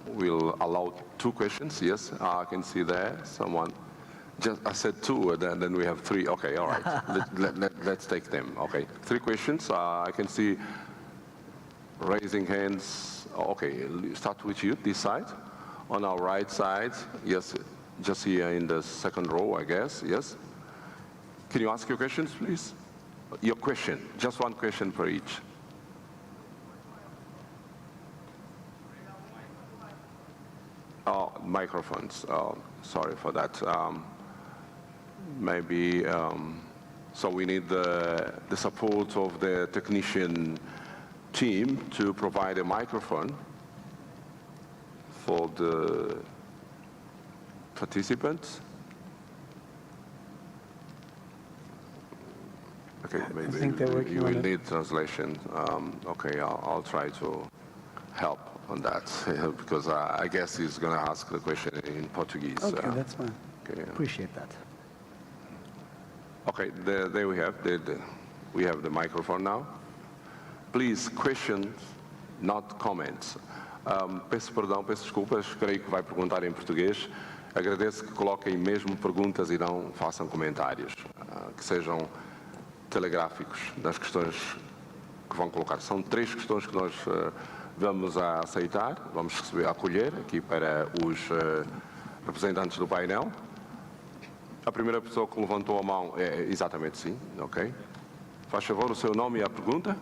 we'll allow 2 questions. Yes, I can see there someone. I said 2, and then we have 3. Okay, all right. Let's take them. Okay, 3 questions. I can see raising hands. Okay, start with you, this side. On our right side, yes, just here in the 2nd row, I guess. Yes. Can you ask your questions, please? Your question, just 1 question per each. Oh, microphones. Sorry for that. Maybe, so we need the support of the technician team to provide a microphone for the participants. Okay, maybe you will need translation. Okay, I'll try to help on that because I guess he's going to ask the question in Portuguese. Okay, that's fine. Okay, Appreciate that. Okay, there we have we have the microphone now. Please, questions, not comments. Peço perdão, peço desculpas, creio que vai perguntar em português. Agradeço que coloquem mesmo perguntas e não façam comentários, que sejam telegráficos nas questões que vão colocar. São 3 questões que nós vamos aceitar, vamos acolher aqui para os representantes do painel. A primeira pessoa que levantou a mão é exatamente sim, ok? Faz favor o seu nome e a pergunta.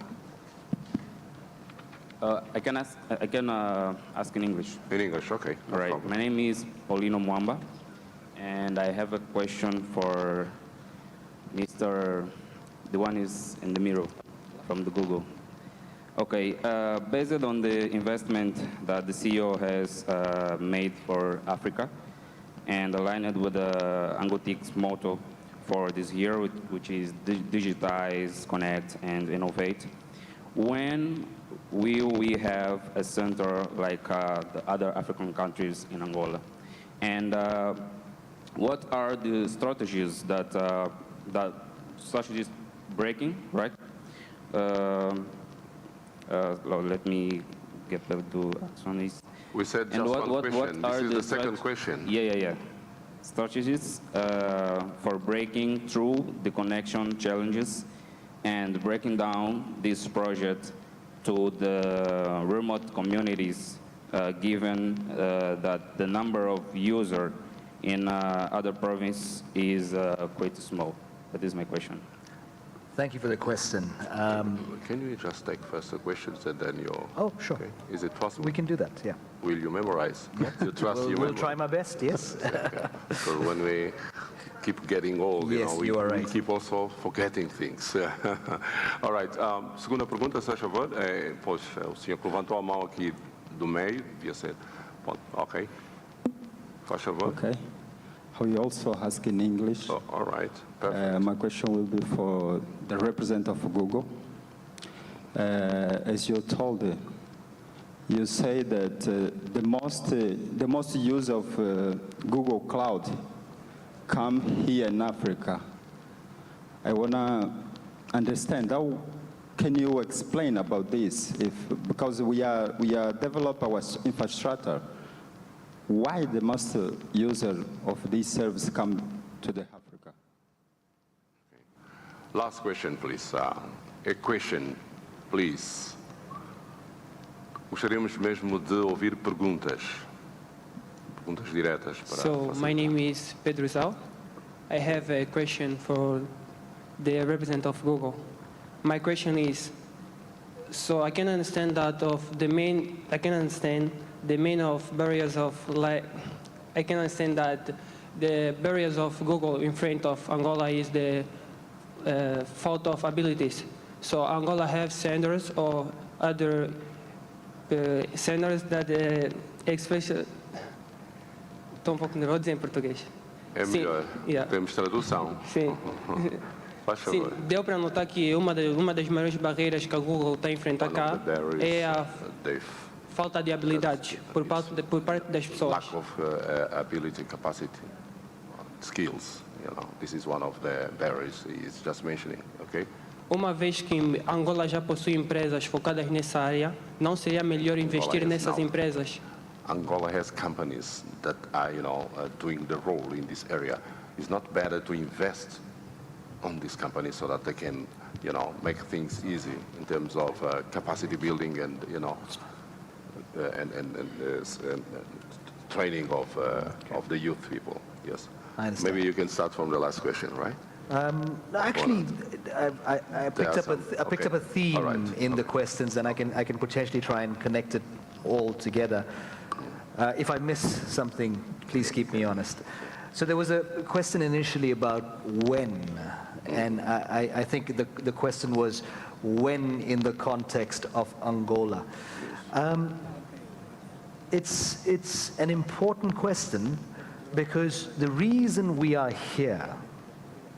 I can ask in English. In English, okay. No All right. problem. My name is Paulino Mwamba, and I have a question for Mr. The one is in the middle from the Google. Okay. Based on the investment that the CEO has made for Africa, and aligned with the ANGOTIC's motto for this year, which is digitize, connect, and innovate. When will we have a center like the other African countries in Angola? And what are the strategies that strategies breaking, right? Let me get back to on this. We said just one question. This is the second question. Yeah. Strategies for breaking through the connection challenges and breaking down this project to the remote communities, given that the number of users in other provinces is quite small. That is my question. Thank you for the question. Can you just take first the questions and then your... Oh, sure. Okay. Is it possible? We can do that, yeah. Will you memorize? You trust you We'll try my best, yes. So when we keep getting old, Yes, we, you are right. we keep also forgetting things. All right. Segunda pergunta, se faz favor. Pois, o senhor que levantou a mão aqui do meio, devia ser. Ok. Faz favor. Okay. We also ask in English. Oh, all right. Perfect. My question will be for the representative of Google. As you told, you say that the most use of Google Cloud come here in Africa. I wanna understand how can you explain about this? Because we are develop our infrastructure. Why the most user of this service come to the Africa? Okay. Last question, please. A question, please. Gostaríamos mesmo de ouvir perguntas. Perguntas diretas para So, my name is Pedro Zau. I have a question for the representative of Google. My question is, so I can understand that of the main, the main of barriers of I can understand that the barriers of Google in front of Angola is the fault of abilities. So Angola have centers or other centers that especially estou pouco nervoso em português. É melhor. Yeah. Temos tradução. Sim. Faz favor. Sim, deu para notar que uma das maiores barreiras que a Google está a enfrentar cá é a falta de habilidade por parte das pessoas. Lack of ability, capacity, skills. You know, this is one of the barriers he's just mentioning. Okay. Uma vez que Angola já possui empresas focadas nessa área, não seria melhor investir nessas empresas? Angola has companies that are, doing the role in this area. It's not better to invest on these companies so that they can, make things easy in terms of capacity building and, and training of the youth people. Yes. I understand. Maybe you can start from the last question, right? Actually, I picked up a theme in the questions, and I can potentially try and connect it all together. If I miss something, please keep me honest. So there was a question initially about when, and I think the question was when in the context of Angola. It's an important question because the reason we are here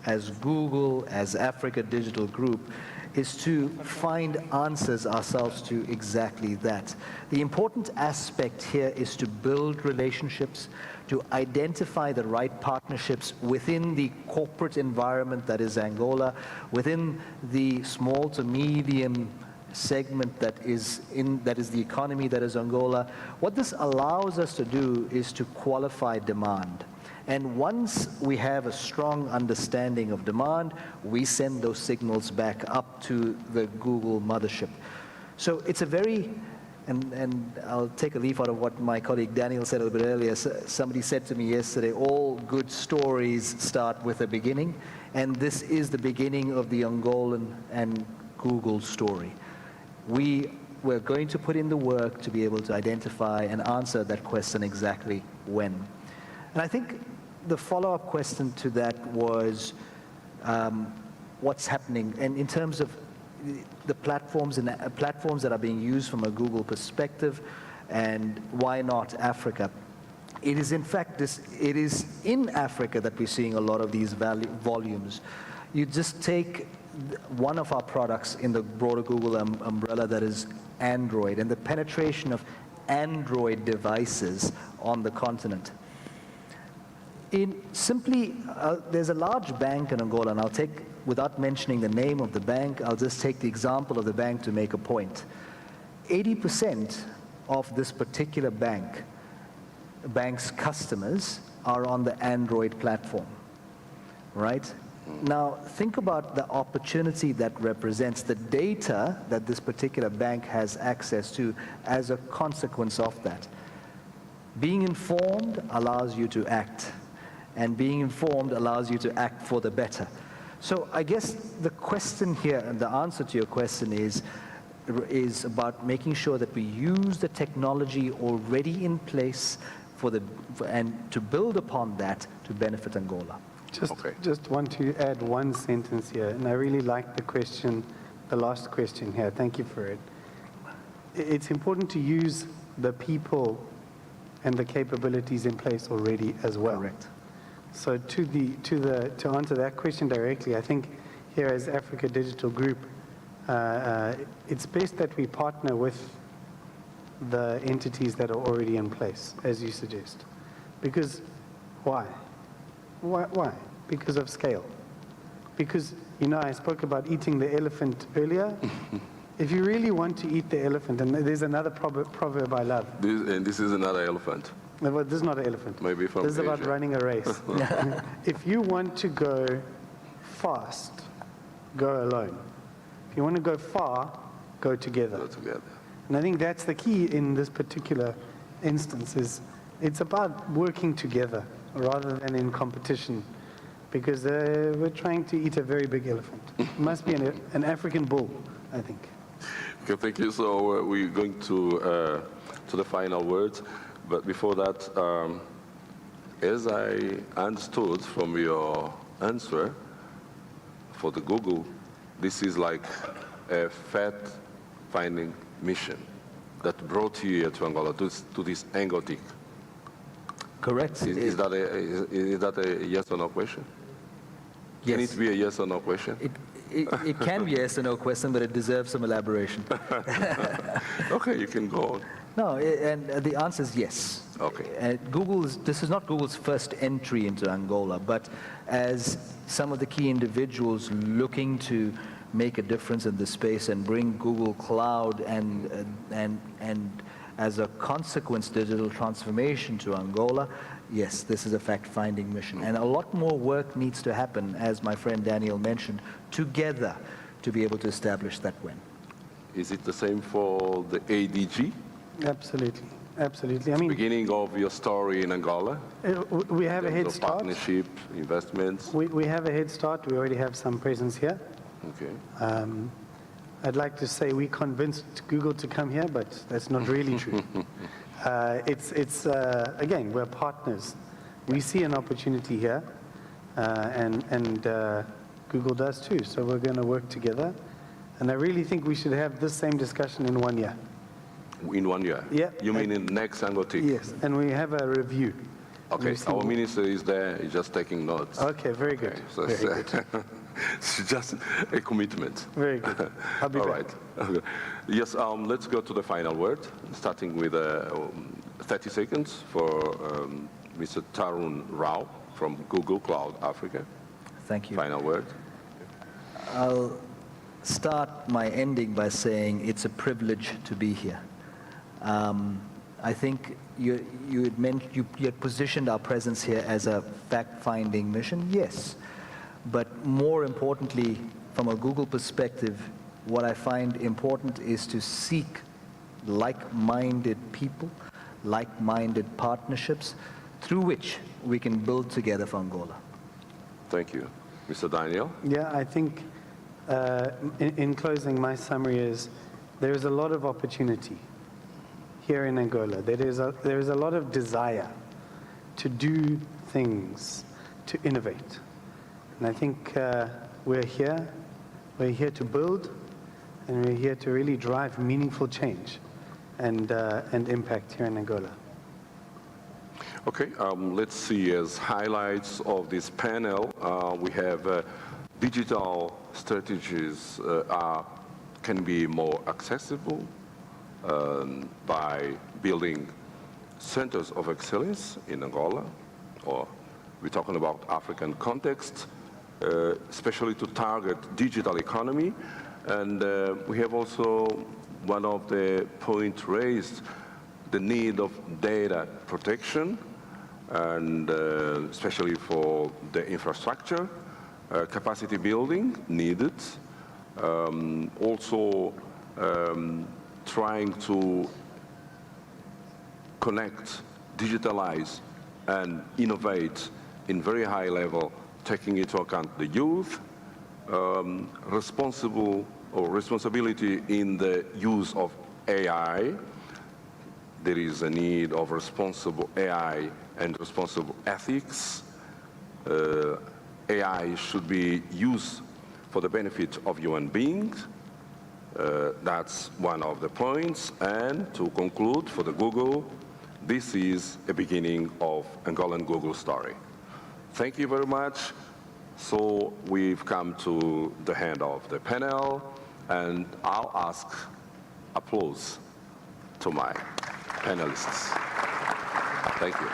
as Google, as Africa Digital Group, is to find answers ourselves to exactly that. The important aspect here is to build relationships, to identify the right partnerships within the corporate environment that is Angola, within the small to medium segment that is the economy that is Angola. What this allows us to do is to qualify demand. And once we have a strong understanding of demand, we send those signals back up to the Google mothership. So it's a very and I'll take a leaf out of what my colleague Daniel said a little bit earlier. Somebody said to me yesterday, all good stories start with a beginning, and this is the beginning of the Angolan and Google story. We're going to put in the work to be able to identify and answer that question exactly when. And I think the follow-up question to that was what's happening, and in terms of the platforms and platforms that are being used from a Google perspective, and why not Africa? It is in fact it is in Africa that we're seeing a lot of these volumes. You just take one of our products in the broader Google umbrella, that is Android, and the penetration of Android devices on the continent. There's a large bank in Angola, and I'll take, without mentioning the name of the bank, I'll just take the example of the bank to make a point. 80% of this particular bank's customers are on the Android platform, right? Now, think about the opportunity that represents, the data that this particular bank has access to as a consequence of that. Being informed allows you to act, and being informed allows you to act for the better. So I guess the question here, and the answer to your question is about making sure that we use the technology already in place and to build upon that to benefit Angola. Just want to add one sentence here, and I really like the question, the last question here. Thank you for it. It's important to use the people and the capabilities in place already as well. Correct. So to answer that question directly, I think here as Africa Digital Group, it's best that we partner with the entities that are already in place, as you suggest. Because why? Why? Because of scale. Because, you know, I spoke about eating the elephant earlier. If you really want to eat the elephant, and there's another proverb I love. This is another elephant. No, but this is not an elephant. Maybe from This is about Asia. running a race. If you want to go fast, go alone. If you want to go far, go together. Go together. And I think that's the key in this particular instance, is it's about working together rather than in competition, because we're trying to eat a very big elephant. It must be an African bull, I think. Okay, thank you. So we're going to the final words, but before that, as I understood from your answer for the Google, this is like a fact-finding mission that brought you here to Angola, to this ANGOTIC. Correct. Is that a yes or no question? Yes. Can it be a yes or no question? It can be a yes or no question, but it deserves some elaboration. Okay, you can go on. No, and the answer is yes. Okay. This is not Google's first entry into Angola, but as some of the key individuals looking to make a difference in this space and bring Google Cloud and as a consequence digital transformation to Angola, yes, this is a fact-finding mission. And a lot more work needs to happen, as my friend Daniel mentioned, together to be able to establish that win. Is it the same for the ADG? Absolutely. Absolutely. I mean, beginning of your story in Angola? We have a head start. Partnership, investments? We have a head start. We already have some presence here. Okay. I'd like to say we convinced Google to come here, but that's not really true. Again, we're partners. We see an opportunity here, and Google does too. So we're going to work together. And I really think we should have this same discussion in 1 year. In 1 year? Yeah. You mean in next ANGOTIC? Yes, and we have a review. Okay, our minister is there, he's just taking notes. Okay, very good. Okay, so very good. It's just a commitment. Very good. I'll be All back. right. Okay. Yes, let's go to the final word, starting with 30 seconds for Mr. Tarun Rao from Google Cloud Africa. Thank you. Final word. I'll start my ending by saying it's a privilege to be here. I think you had positioned our presence here as a fact-finding mission, yes. But more importantly, from a Google perspective, what I find important is to seek like-minded people, like-minded partnerships through which we can build together for Angola. Thank you. Mr. Daniel? Yeah, I think in closing, my summary is there is a lot of opportunity here in Angola. There is a lot of desire to do things, to innovate. And I think we're here to build, and we're here to really drive meaningful change and impact here in Angola. Okay, let's see as highlights of this panel, we have digital strategies can be more accessible by building centers of excellence in Angola, or we're talking about African context, especially to target digital economy. And we have also one of the points raised, the need of data protection, and especially for the infrastructure, capacity building needed. Also trying to connect, digitalize, and innovate in very high level, taking into account the youth, responsibility in the use of AI. There is a need of responsible AI and responsible ethics. AI should be used for the benefit of human beings. That's one of the points. And to conclude, for the Google, this is a beginning of Angolan Google story. Thank you very much. So we've come to the end of the panel, and I'll ask applause to my panelists. Thank you.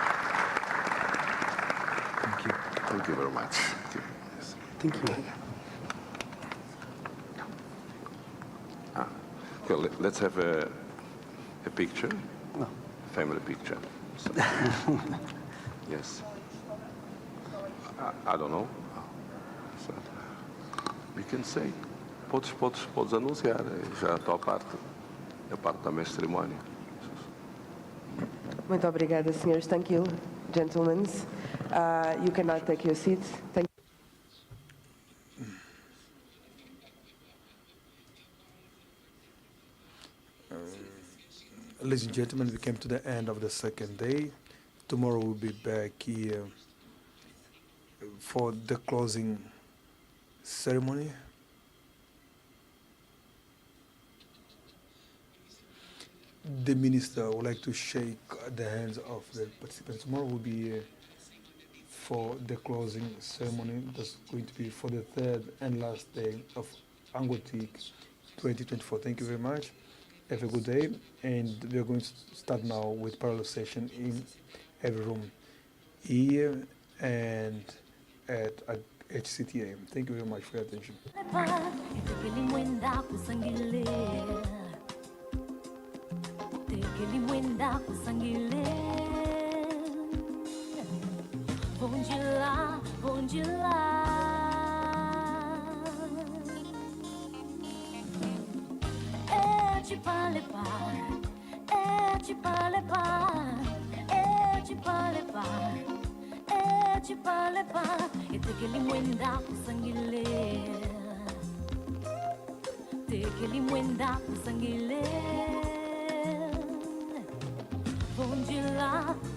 Thank you. Thank you very much. Thank you. Yes. Thank you. Okay, let's have a picture, family picture. So, yes. I don't know. So, you can say. Podes anunciar. Já a tua parte. A parte da minha cerimónia. Muito obrigada, senhores. Thank you, gentlemen. You can now take your seats. Thank you. Ladies and gentlemen, we came to the end of the second day. Tomorrow we'll be back here for the closing ceremony. The minister would like to shake the hands of the participants. Tomorrow will be here for the closing ceremony. That's going to be for the third and last day of ANGOTIC 2024. Thank you very much. Have a good day. And we are going to start now with parallel session in every room here and at HCTA. Thank you very much for your attention.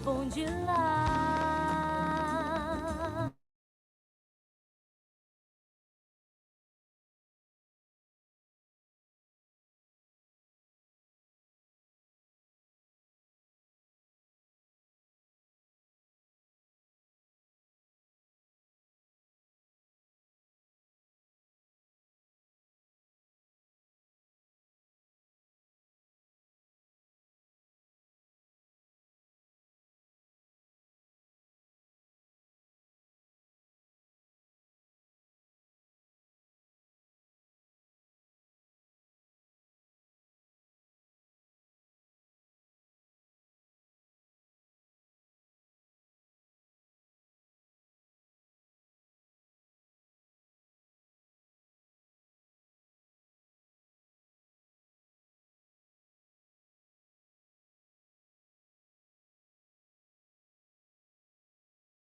Bom de lá,